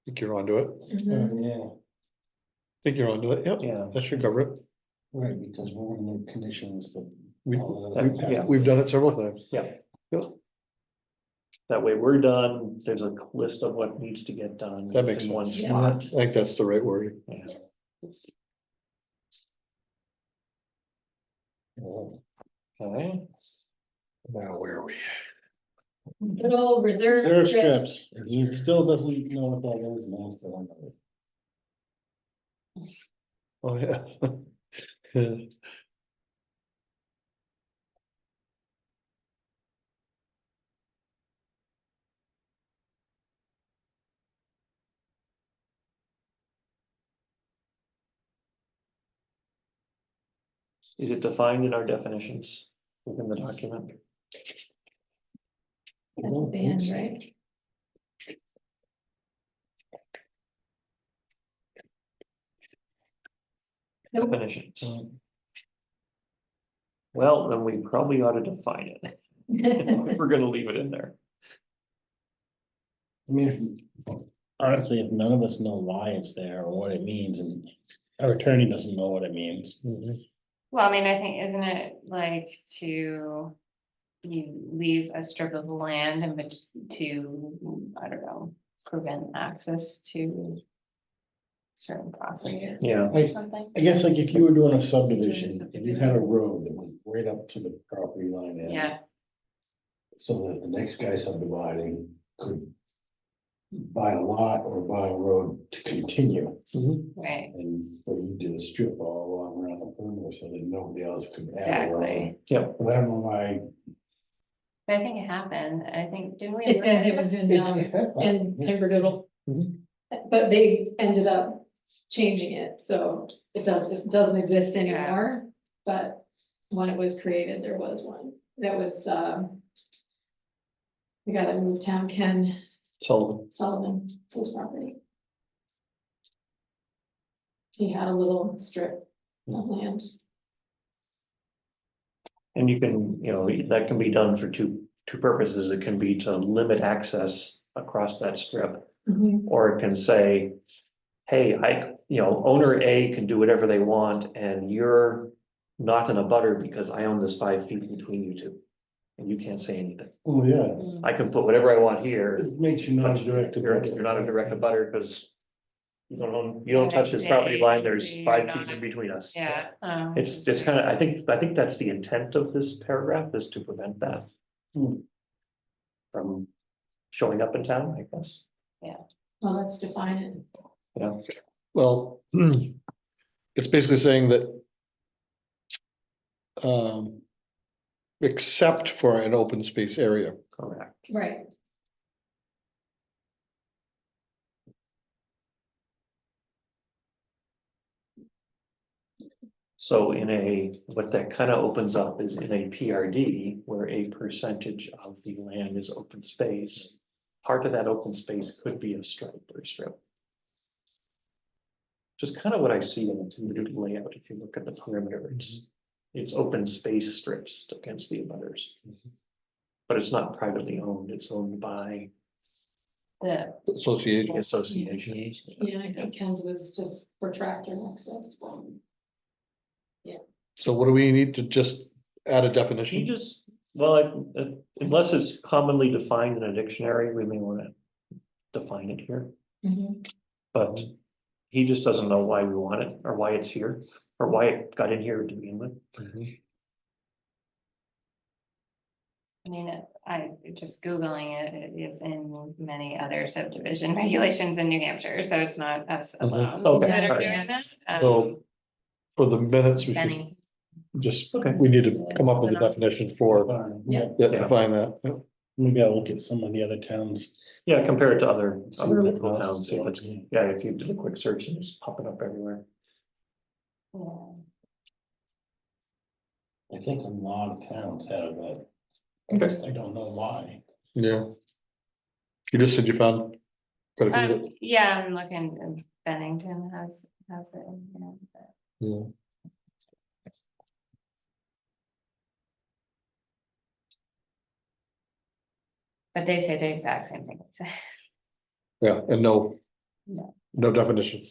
Think you're onto it. Mhm. yeah, Think you're onto it. Yep, Yeah. that should cover it. right, because we're gonna make conditions that. We- all that other we- stuff. yeah. We've done it several times. Yeah. Yep. That way we're done, there's a list of what needs to get done. That It's makes in one sense. spot. I think that's the right word. Yeah. Okay. Now, where are we? Good old reserve Reserve strips. strips, and he still doesn't know what that is, and I still don't know. Oh, yeah. Is it defined in our definitions within the document? That's at the end, right? Definitions. Well, then we probably ought to define it. If we're gonna leave it in there. I mean, honestly, if none of us know why it's there or what it means, and our attorney doesn't know what it means. Well, I mean, I think, isn't it like to, you leave a strip of land and to, I don't know, prevent access to certain property Yeah. or something? I guess like if you were doing a subdivision, if you had a road that went right up to the property line. end, Yeah, So that the next guy subdividing could buy a lot or buy a road to continue. right, And but he did a strip all along around the perimeter so that nobody else could add a road. exactly. Yep. But I don't know why. But I think it happened, I think, didn't we? It was in Timberdoodle. Mhm. But they ended up changing it, so it doesn't exist anymore. But when it was created, there was one, that was, the guy that moved town, Ken Sullivan. Sullivan, his property. He had a little strip of land. And you can, that can be done for two purposes. It can be to limit access across that strip. Or it can say, hey, owner A can do whatever they want and you're not in a butter because I own this 5 feet between you two. And you can't say anything. Oh, yeah, I can put whatever I want here. it makes you not a direct. You're not a direct abutter because you don't touch his property line. There's 5 feet in between us. Yeah. It's kind of, I think that's the intent of this paragraph is to prevent that. From showing up in town, I guess. Well, let's define it. Yeah. Well, it's basically saying that except for an open space area. Correct. Right. So what that kind of opens up is in a PRD where a percentage of the land is open space. Part of that open space could be a stripe or a strip. Just kind of what I see in the two layout. If you look at the perimeter, it's open space strips against the abutters. But it's not privately owned, it's owned by The, Association. the association. Yeah, I think Ken's was just for tractor access. So what do we need to just add a definition? He just, unless it's commonly defined in a dictionary, we may want to define it here. But he just doesn't know why we want it or why it's here or why it got in here to begin with. I mean, I just Googling it, it is in many other subdivision regulations in New Hampshire, so it's not us alone. Okay, that are alright. doing that. So for the minutes, we should Bennington. just, Okay. we need to come up with a definition for, Yeah, define that. Yeah. maybe I'll look at some of the other towns. Yeah, compare it to other See what it local costs. towns, see what's, if you did a quick search and it's popping up everywhere. Yeah. I think a lot of towns have that. I Okay. just, I don't know why. Yeah. You just said you found. quite a few that- Yeah, I'm looking, and Bennington has it in here. But Yeah. they say the exact same thing. Yeah, and no. No. No definition.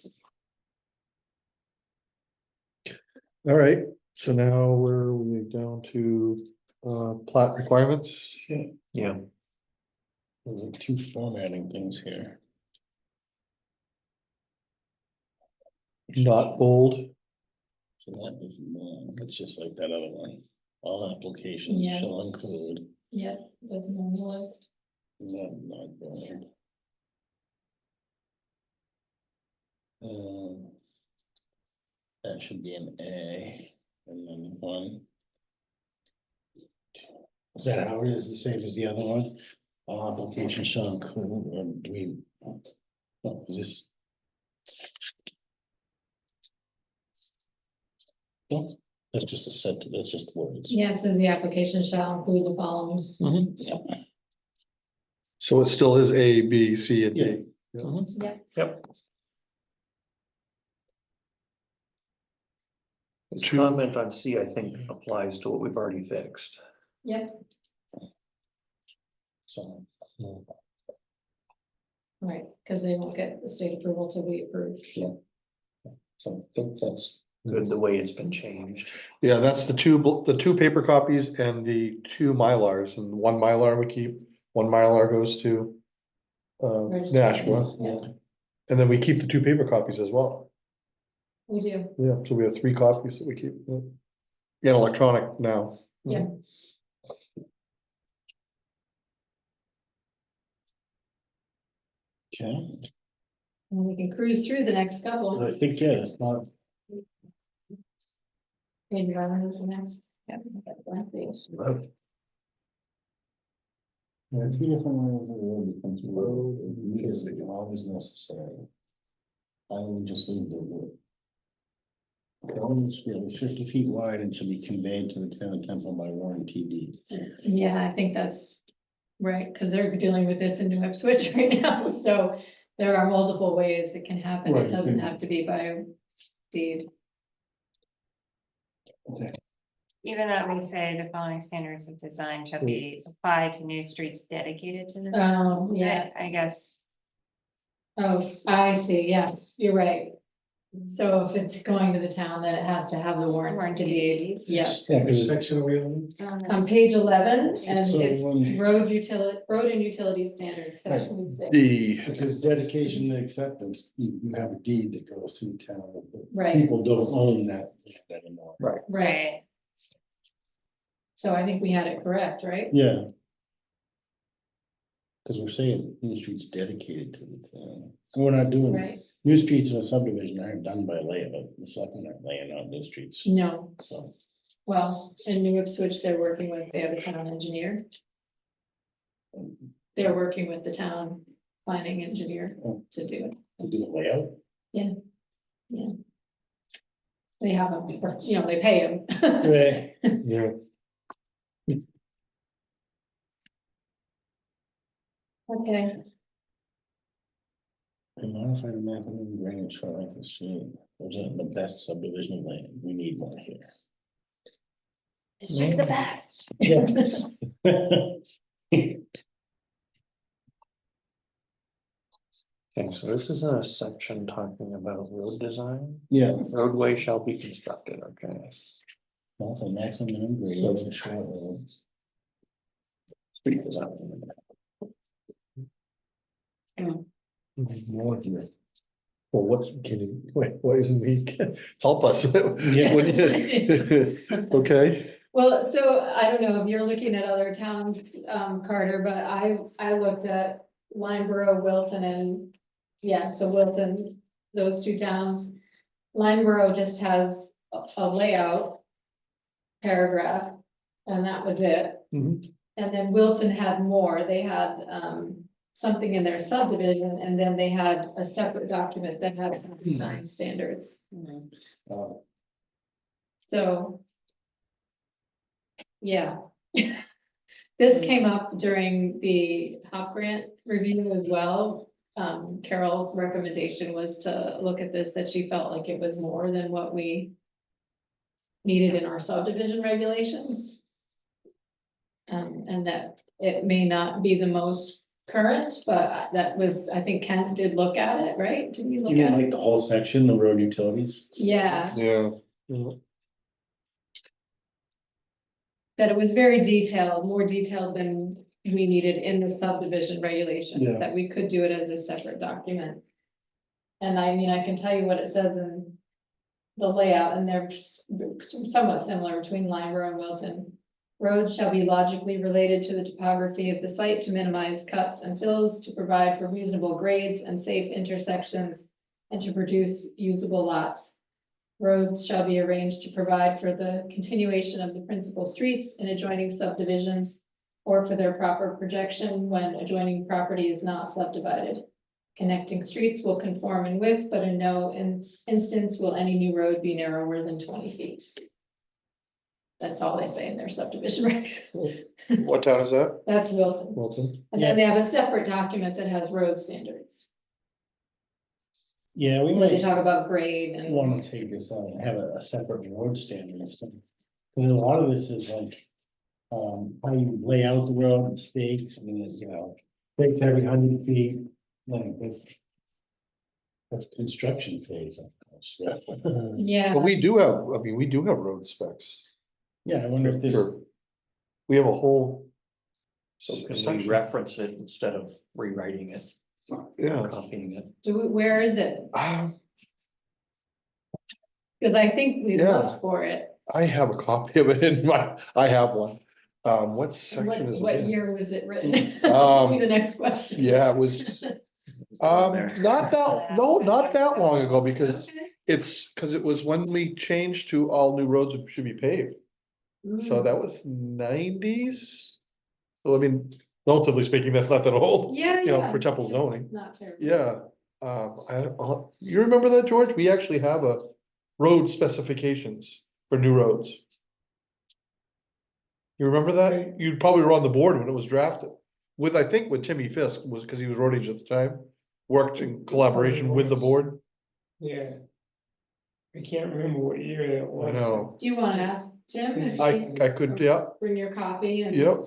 All right, so now we're down to plat requirements. Yeah, There's like two formatting things here. Not bold. So that is, it's just like that other one. All applications Yeah. shall include. Yeah, that's on the list. Not bold. That should be an A, and then one. Is that how it is, the same as the other one? All applications shall include, or do we? No, is this? No, that's just a set, that's just words. Yeah, it says the application shall include the following. Yeah. So it still is A, B, C, and D. Yeah. yep. This Two- comment on C, I think, applies to what we've already fixed. Yep, So, right, because they won't get the state approval till we approve. so I think that's, Good the way it's been changed. Yeah, that's the two paper copies and the two Mylars, and one Mylar we keep, one Mylar goes to Register. Nashua, Yeah, and then we keep the two paper copies as well. we do. Yeah, so we have 3 copies that we keep. Yeah, electronic now. Yeah. okay, And we can cruise through the next couple. I think, yeah, it's not, Maybe rather than the next. Yeah, blank page. there are 2 different ways the road becomes a road, and because it always necessary. I would just leave the word. The road should be at least 50 feet wide and should be conveyed to the town of Temple by warranty deed. Yeah, I think that's right, because they're dealing with this in New Ipswich right now, so there are multiple ways it can happen. Right, It you doesn't can- have to be by deed. Okay. Even though we say the following standards of design shall be applied to new streets dedicated to the. Yeah. I guess, Oh, I see, yes, you're right. So if it's going to the town, then it has to have the warranty deed, yes. Yeah, because Section are we on? On page 11, and So, it's road and utility standards, section 6. D, because dedication and acceptance, you have a deed that goes to the town. but Right. People don't own that anymore. Right. Right, so I think we had it correct, right? Yeah. Because we're saying new streets dedicated to the town. And we're not doing, Right, new streets in a subdivision aren't done by layout, the selectmen aren't laying out new streets, no, so. well, in New Ipswich, they're working with, they have a town engineer. They're working with the town planning engineer to do it. To do a layout? They have them, they pay them. Right. yeah, Okay, And modified map and drainage for like the street, those are the best subdivision land, we need one here. it's just the best. Okay, so this is a section talking about road design. Yeah. Roadway shall be constructed, okay. Also maximum minimum grade for short roads. Street design. More here. well, what's, can you, wait, what isn't he, help us. Yeah. Okay, Well, so I don't know if you're looking at other towns, Carter, but I looked at Lineborough, Wilton, and so Wilton, those 2 towns. Lineborough just has a layout paragraph, and that was it. Mhm. And then Wilton had more. They had something in their subdivision, and then they had a separate document that had design standards. Uh, So Yeah. This came up during the HOP grant review as well. Carol's recommendation was to look at this, that she felt like it was more than what we needed in our subdivision regulations. And that it may not be the most current, but that was, I think Ken did look at it, right? Did we look You mean at like it? the whole section, the road utilities? Yeah, Yeah. that it was very detailed, more detailed than we needed in the subdivision regulation, Yeah. that we could do it as a separate document. And I mean, I can tell you what it says in the layout, and they're somewhat similar between Limeboro and Wilton. Roads shall be logically related to the topography of the site to minimize cuts and fills, to provide for reasonable grades and safe intersections, and to produce usable lots. Roads shall be arranged to provide for the continuation of the principal streets in adjoining subdivisions, or for their proper projection when adjoining property is not subdivided. Connecting streets will conform in width, but in no instance will any new road be narrower than 20 feet. That's all they say in their subdivision regs. What town is that? That's Wilton. Wilton? And then they have a separate document that has road standards, Yeah, we where they might talk about grade and. want to take this out and have a separate road standard or something. Because a lot of this is like, how you lay out the road and stakes, I mean, it's, you know, stakes every 100 feet, like that's construction phase, of course. Yeah. But we do have, I mean, we do have road specs. Yeah, I wonder if this, Sure. We have a whole. So can we section. reference it instead of rewriting it, Yeah. copying it? Where is it? Um, Because I think we Yeah. looked for it. I have a copy of it in my, I have one. What section is it? What in? year was it written? That'll be the next question. Yeah, it was, not that, no, not that long ago, because Okay. because it was when we changed to all new roads should be paved. So Mm. that was 90s. Well, I mean, relatively speaking, that's not that old, Yeah, you know, yeah. for Temple zoning. Not terrible. Yeah, you remember that, George? We actually have a road specifications for new roads. You remember that? You probably were on the board when it was drafted. With, I think with Timmy Fisk, was because he was road agent at the time, worked in collaboration with the board. Yeah. I can't remember what year that was. I know. Do you want to ask Tim? if I he- could, yeah, Bring your copy and. yep.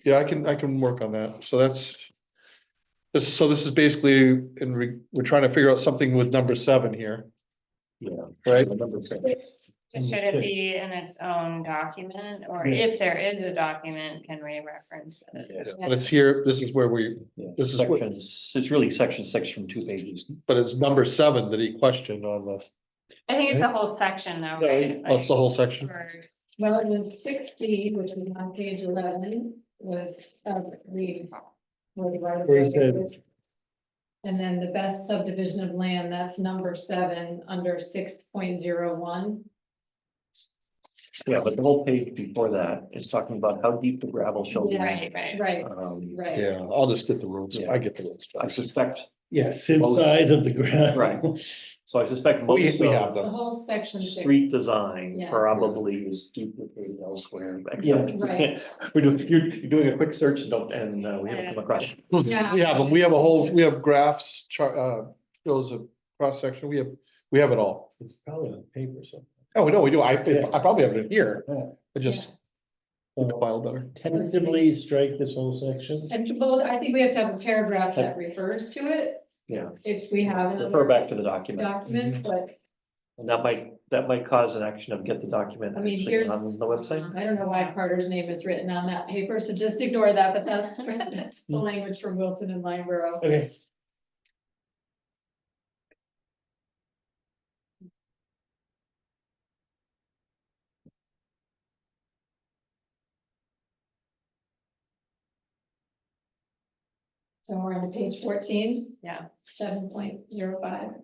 Yeah, I can work on that. So that's. So this is basically, we're trying to figure out something with number 7 here, Yeah. right? Should it be in its own document, or Yeah. if there is a document, can we reference it? Yeah. But it's here, this is where Yeah. This is what- Sections, it's really section 6 from 2 pages. but it's number 7 that he questioned on the, I think it's the whole section though, oh, right? it's the whole section. Or- Well, it was 60, which is on page 11, was, the. Where it says- And then the best subdivision of land, that's number 7 under 6.01. Yeah, but the whole page before that is talking about how deep the gravel shall be. Right, right. Right, Right. Yeah, I'll just get the roads. Yeah. I get the roads. I suspect, yeah, sieve Most- size of the ground. right, so I suspect We most have of the them. whole section. street 6. design Yeah. probably is duplicated elsewhere, except we Right. can't, you're doing a quick search and don't, and we haven't come across. Yeah. We have them. We have a whole, we have graphs, shows a cross section. We have it all. It's probably on paper, so. Oh, no, we do. I Yeah. probably have it in here. Yeah. I just need to file better. Tentatively strike this whole section. And to both, I think we have to have a paragraph that refers to it, Yeah, if we have refer another back to the document, document, but and that might cause an action of get the document I mean, actually here's. on the website. I don't know why Carter's name is written on that paper, so just ignore that, but that's, that's the language from Wilton and Limeboro. Okay. So we're on to page 14, Yeah, 7.05.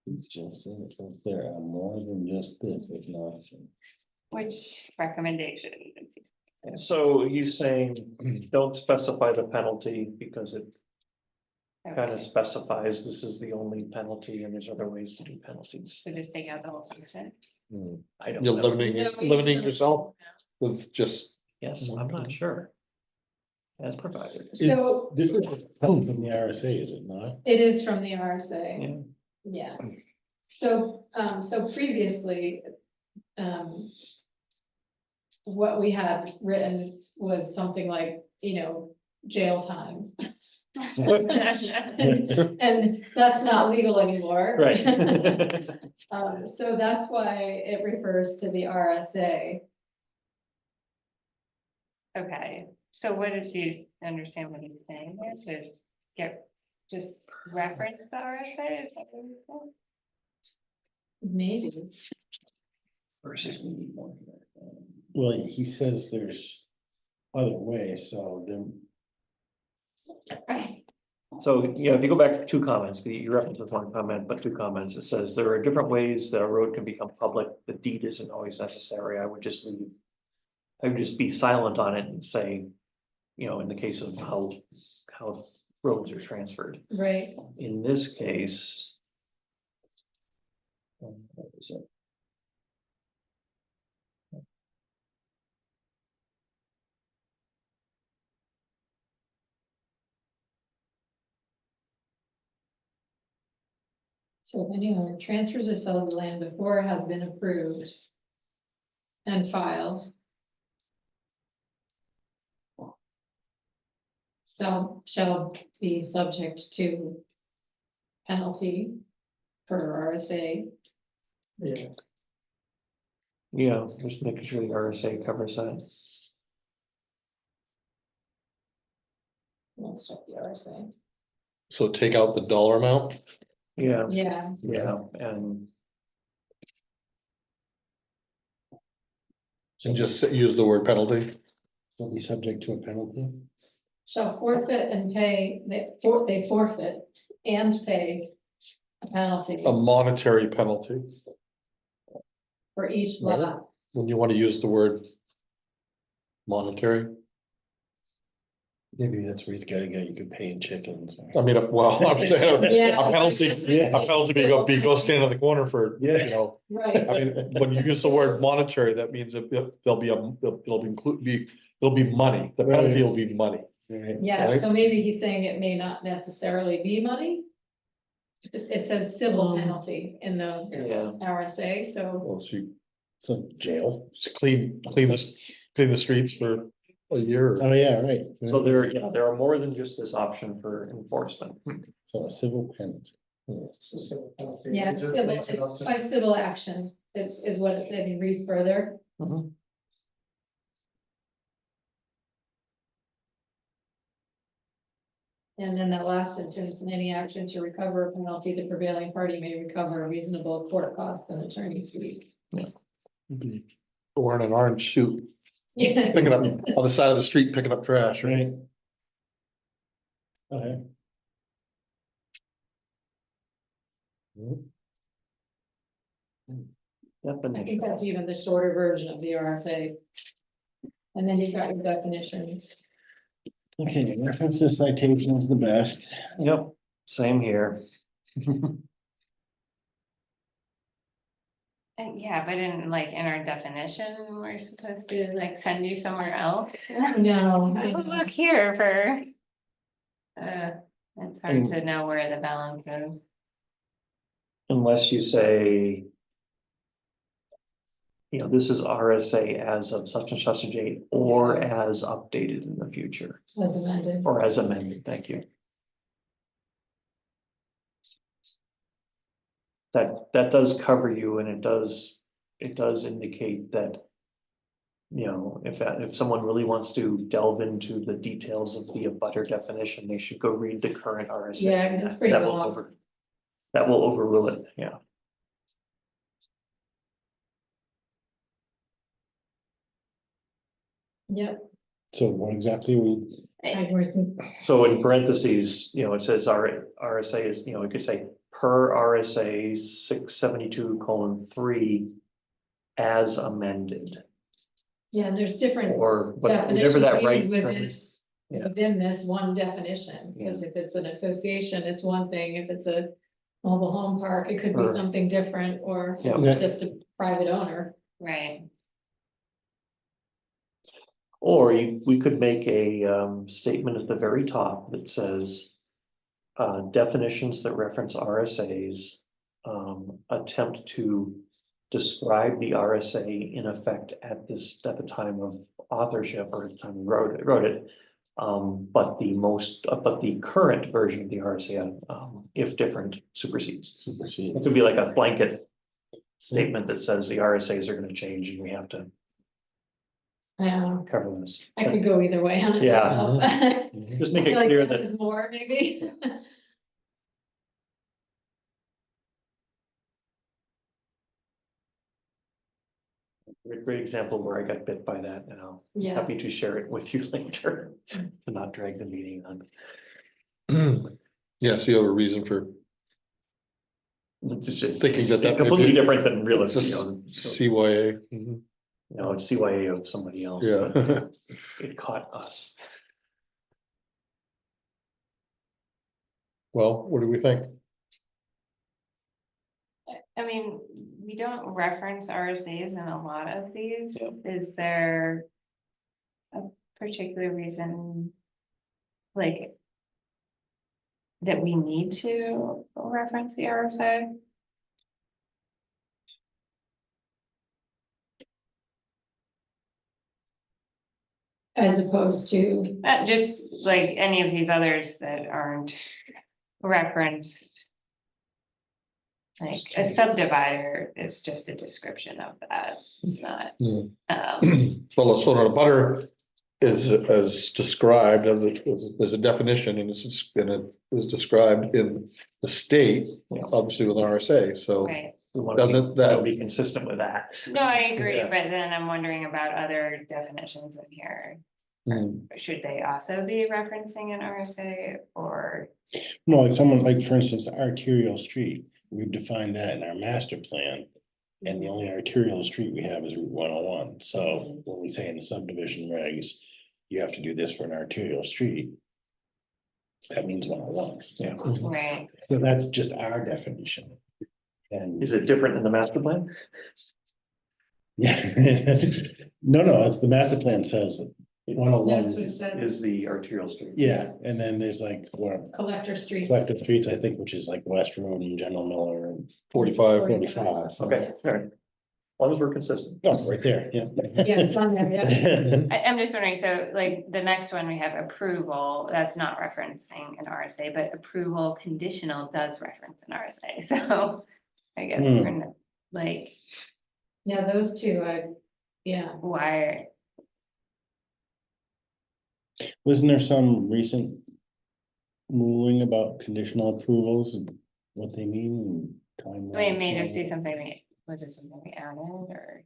It's just, there are more than just this, it's not. which recommendation? So he's saying, don't specify the penalty because it kind of Okay. specifies this is the only penalty and there's other ways to do penalties. So just take out the whole section. I don't You're know. limiting yourself with just, Yes, I'm not sure. As provided. So This is from the RSA, is it not? it is from the RSA. Yeah. Yeah. So, so previously, what we had written was something like, jail time. And that's not legal anymore. Right. So that's why it refers to the RSA. Okay, so what did you understand what he's saying there, to get, just reference the RSA, is that what you said? Maybe. Versus we need more. Well, he says there's other ways, so then, So, if you go back to 2 comments, you referenced with 1 comment, but 2 comments, it says there are different ways that a road can become public. The deed isn't always necessary. I would just be silent on it and say, in the case of how roads are transferred. Right. In this case. What is it? So if anyone transfers or sells the land before it has been approved and filed, shall be subject to penalty per RSA. Yeah, Yeah, just making sure the RSA covers that. Let's check the RSA. so take out the dollar amount. Yeah, Yeah, yeah, and And just use the word penalty. will be subject to a penalty. shall forfeit and pay, they forfeit and pay a penalty A monetary penalty, for each lot. when you want to use the word monetary. Maybe that's where he's gotta go, you could pay in chickens. I mean, well, I'm saying Yeah. a penalty be go stand in the corner for, Right, I mean, when you use the word monetary, that means that there'll be it'll be money, the penalty will be money. Right. yeah, Right. so maybe he's saying it may not necessarily be money. It says civil penalty in the yeah, RSA, so, Well, she So jail. just clean the streets for a year. Oh, yeah, right. so there are more than just this option for enforcement. So a civil penalty. it's a civil penalty. yeah, It just civil, leaves it up it's to- by civil action, is what it said, you read further. Mhm. And then that last sentence, in any action to recover a penalty, the prevailing party may recover a reasonable court costs and attorney's fees. Wearing an orange suit, Yeah, picking up on the side of the street, picking up trash, right? Right. Okay. I think that's even the shorter version of the RSA. And then you've got your definitions. Okay, reference to citation is the best. Yep, same here. Yeah, but in our definition, we're supposed to send you somewhere else. No, Oh, look here for. It's hard to know where the balance is. Unless you say. This is RSA as of such and such a date, or as updated in the future, as amended. or as amended, thank you. That does cover you, and it does indicate that. If someone really wants to delve into the details of the abutter definition, they should go read the current RSA. Yeah, 'cause it's pretty That will long. that will overrule it, yeah. Yep. So what exactly we, So in parentheses, it says RSA is, it could say per RSA 672:3 as amended, Yeah, and there's different or whatever definitions that even right with term this, is. Yeah. within this one definition, because if it's an association, it's one thing, if it's a mobile home park, it could be Sure. something different, or Yeah. just a private owner. Right, Or we could make a statement at the very top that says. Definitions that reference RSAs attempt to describe the RSA in effect at the time of authorship or at the time we wrote it. But the current version of the RSA, if different, supersedes. It could be like a blanket statement that says the RSAs are gonna change and we have to cover this. I could go either way on it. Yeah. myself. I Just make it feel like clear this that, is more, maybe. a great example where I got bit by that, and I'm Yeah, happy to share it with you later, to not drag the meeting on. Yeah, so you have a reason for It's just- Thinking it's that that may completely be- different than real it's estate, just CYA. you know, it's CYA of somebody else, Yeah. but it caught us. Well, what do we think? I mean, we don't reference RSAs in a lot of these, Yep. is there a particular reason? Like. That we need to reference the RSA? as opposed to, Just like any of these others that aren't referenced. Like a subdivider is just a description of that, it's not. Yeah. Um, So a butter is as described as a definition, and it is described in the state, Yeah. obviously with an RSA, so. right, We want to Doesn't that- be consistent with that. no, I agree, Yeah. but then I'm wondering about other definitions in here. Hmm. Should they also be referencing an RSA or? No, like someone, like for instance, arterial street, we've defined that in our master plan. And the only arterial street we have is Route 101. So when we say in the subdivision regs, you have to do this for an arterial street. That means 101. Yeah. Right, So that's just our definition. And Is it different in the master plan? yeah, no, it's the master plan says that 101 that's what it is, says, Is the arterial street? yeah, and then there's like what collector streets. collective streets, I think, which is like West Road and General Miller and 45. 45. Okay, all right. As long as we're consistent. Oh, right there, yeah. Yeah, it's on there, yeah. I'm just wondering, so like the next one, we have approval, that's not referencing an RSA, but approval conditional does reference an RSA, so. I guess Hmm. we're not, like, Yeah, those two, yeah, why, Wasn't there some recent ruling about conditional approvals and what they mean and timelines? I mean, it may just be something was it something we added or?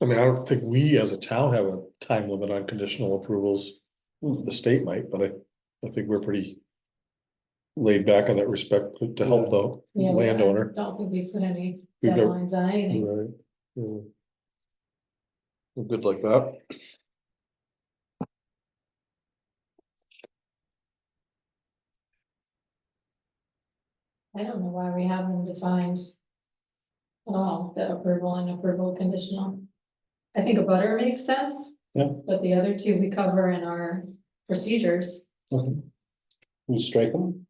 I mean, I don't think we as a town have a time limit on conditional approvals. The state might, but I think we're pretty laid back on that respect to help the yeah. landowner. Don't think we put any We've never- deadlines on anything. Right. Yeah. We're good like that. I don't know why we have them defined. Oh, the approval and approval conditional. I think a butter makes sense. Yeah. But the other two we cover in our procedures, We strike them?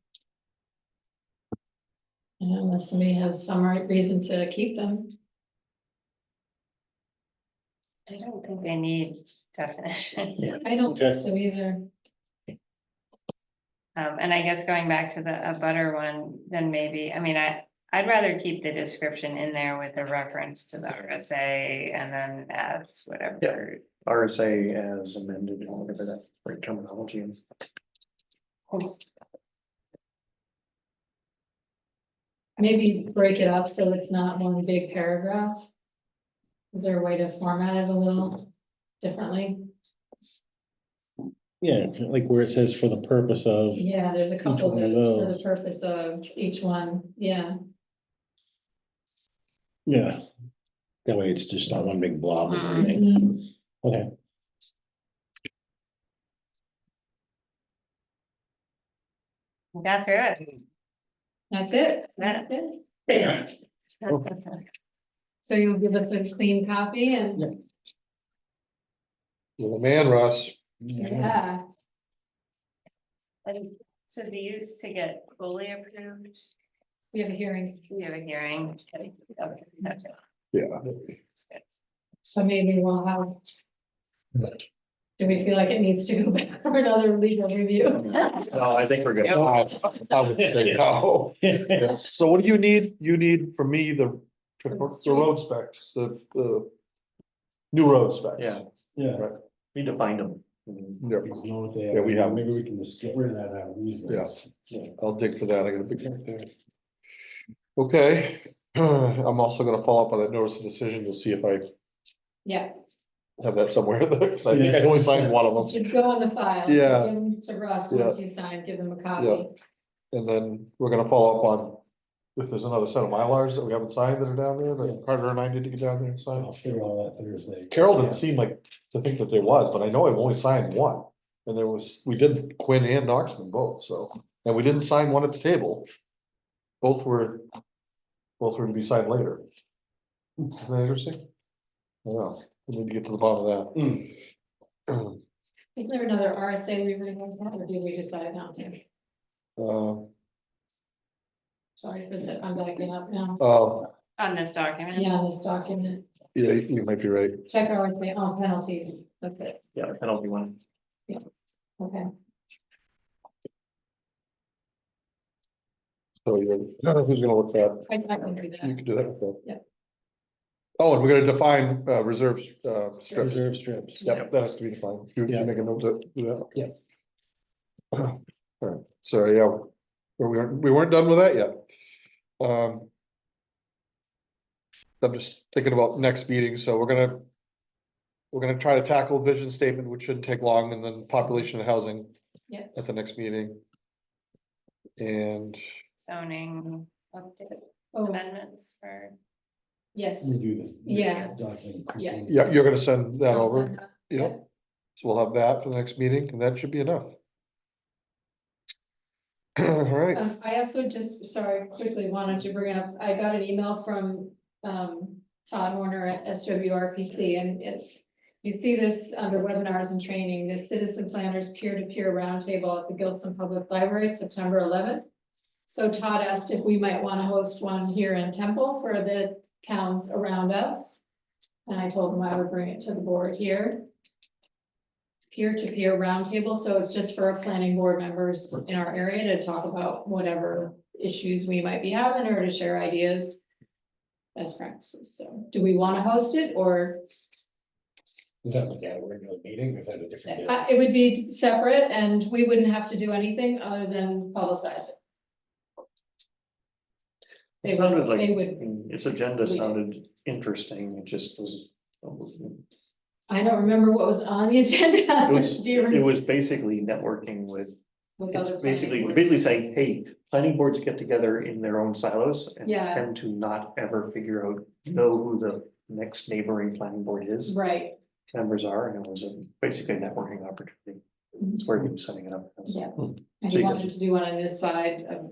unless somebody has some right reason to keep them. I don't think they need definition. Yeah. I don't think Okay. so either. And I guess going back to the a butter one, then maybe, I mean, I'd rather keep the description in there with a reference to the RSA and then adds whatever. RSA as amended, or whatever that right terminology is. Maybe break it up so it's not one big paragraph. Is there a way to format it a little differently? Yeah, like where it says for the purpose of, Yeah, there's a couple one of that's for those. the purpose of each one, yeah. yeah. That way it's just not one big blob of Mhm. everything. Okay. We got through it. That's it. Yeah. That's it. So you'll give us a clean copy and, You're the man, Russ. yeah, And so these to get fully approved, we have a hearing. we have a hearing. Okay, that's it. Yeah. That's good. So maybe we'll have. Do we feel like it needs to go back for another legal review? No, I think we're good. I would say no. Yeah. So what do you need? You need from me the road specs, the new road specs. Yeah, Yeah. need to find them. Yeah. You know what they Yeah, we have. Maybe we can just get rid of that out of these. ones. I'll dig for that. I got a big one there. Okay, I'm also gonna follow up on that notice of decision to see if I Yeah, have that somewhere, because I think I only signed one of it them. should go in the file. Yeah. Give them to Russ once he's signed, give them a copy. And then we're gonna follow up on if there's another set of Mylars that we haven't signed that are down there, that Carter and I need to get down there and sign. I'll figure all that Thursday. Carol didn't seem like to think that there was, but I know I've only signed one. And there was, we did Quinn and Oxman both, so, and we didn't sign one at the table. Both were to be signed later. Isn't that interesting? Well, we need to get to the bottom of that. Is there another RSA we were going to have, or did we decide not to? Sorry for that, I'm backing up now. On this document. Yeah, this document, Yeah, you might be right. check RSA on penalties, that's it, Yeah, penalty one. okay. So who's gonna look at? I can do You that. can do that. Okay. Yeah. Oh, and we're gonna define reserve strips. Reserve strips. Yep, that has to be defined. You Yeah. make a note to do that. Yeah. All right, so yeah, we weren't done with that yet. I'm just thinking about next meeting, so we're gonna try to tackle vision statement, which shouldn't take long, and then population and housing. Yeah. At the next meeting. And Zoning update Oh, amendments for, yes. We do this. Yeah. Document. Christine. yeah, you're gonna send that I'll over. send that. Yep. So we'll have that for the next meeting, and that should be enough. All right, I also just, sorry, quickly wanted to bring up, I got an email from Todd Horner at SWRPC, and it's, you see this under webinars and training, the Citizen Planners Peer-to-Peer Roundtable at the Gilsum Public Library, September 11th. So Todd asked if we might want to host one here in Temple for the towns around us. And I told him I would bring it to the board here. Peer-to-peer roundtable, so it's just for our planning board members in our area to talk about whatever issues we might be having or to share ideas. Best practices, so do we want to host it or? Is that like at a regular meeting? Is that a different day? It would be separate and we wouldn't have to do anything other than publicize it. It sounded like, They would, its agenda sounded interesting, it just was. I don't remember what was on the agenda. It was, Do you it remember? was basically networking with, With it's other planning basically, boards? basically saying, hey, planning boards get together in their own silos and Yeah. tend to not ever figure out, know who the next neighboring planning board is, Right, members are, and it was basically a networking opportunity. It's where he was setting it up. yeah, and So he you can- wanted to do one on this side of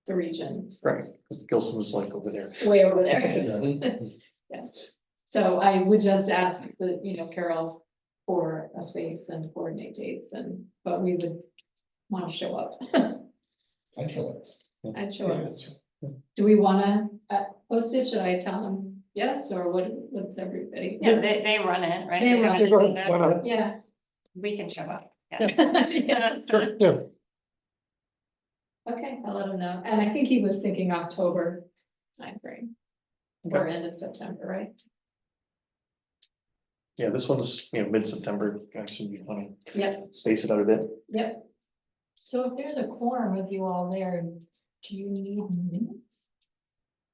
the region. so Right, because Gilsum was like over there. Way over there. Yeah, so I would just ask the, Carol for a space and coordinate dates but we would want to show up. I'd show it. I'd show up. Do we want to post it? Should I tell them yes, or what's everybody? yeah, they run it, right? They run it. go ahead, why not? Yeah. We can show up. Yeah. Yeah. Sure, yeah, Okay, I'll let him know. And I think he was thinking October timeframe. Or end of September, right? Yeah, this one's, mid-September, actually, you want Yep, to space it out a bit. yep. So if there's a quorum of you all there, do you need minutes?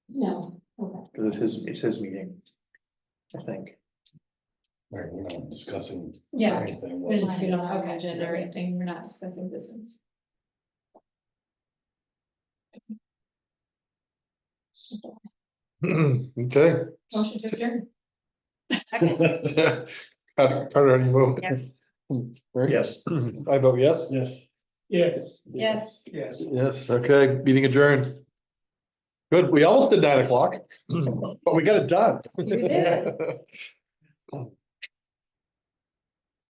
No, okay. Because it's his meeting, I think. Right, we're not discussing Yeah. anything. We don't have an agenda or anything. We're not discussing business. Okay. Motion to adjourn. Okay. Carter, how do you vote? Yes. Right? Yes. I vote yes. Yes. Yes. Yes. Yes. Yes, okay, meeting adjourned. Good, we almost did 9 o'clock, but we got it done. You did.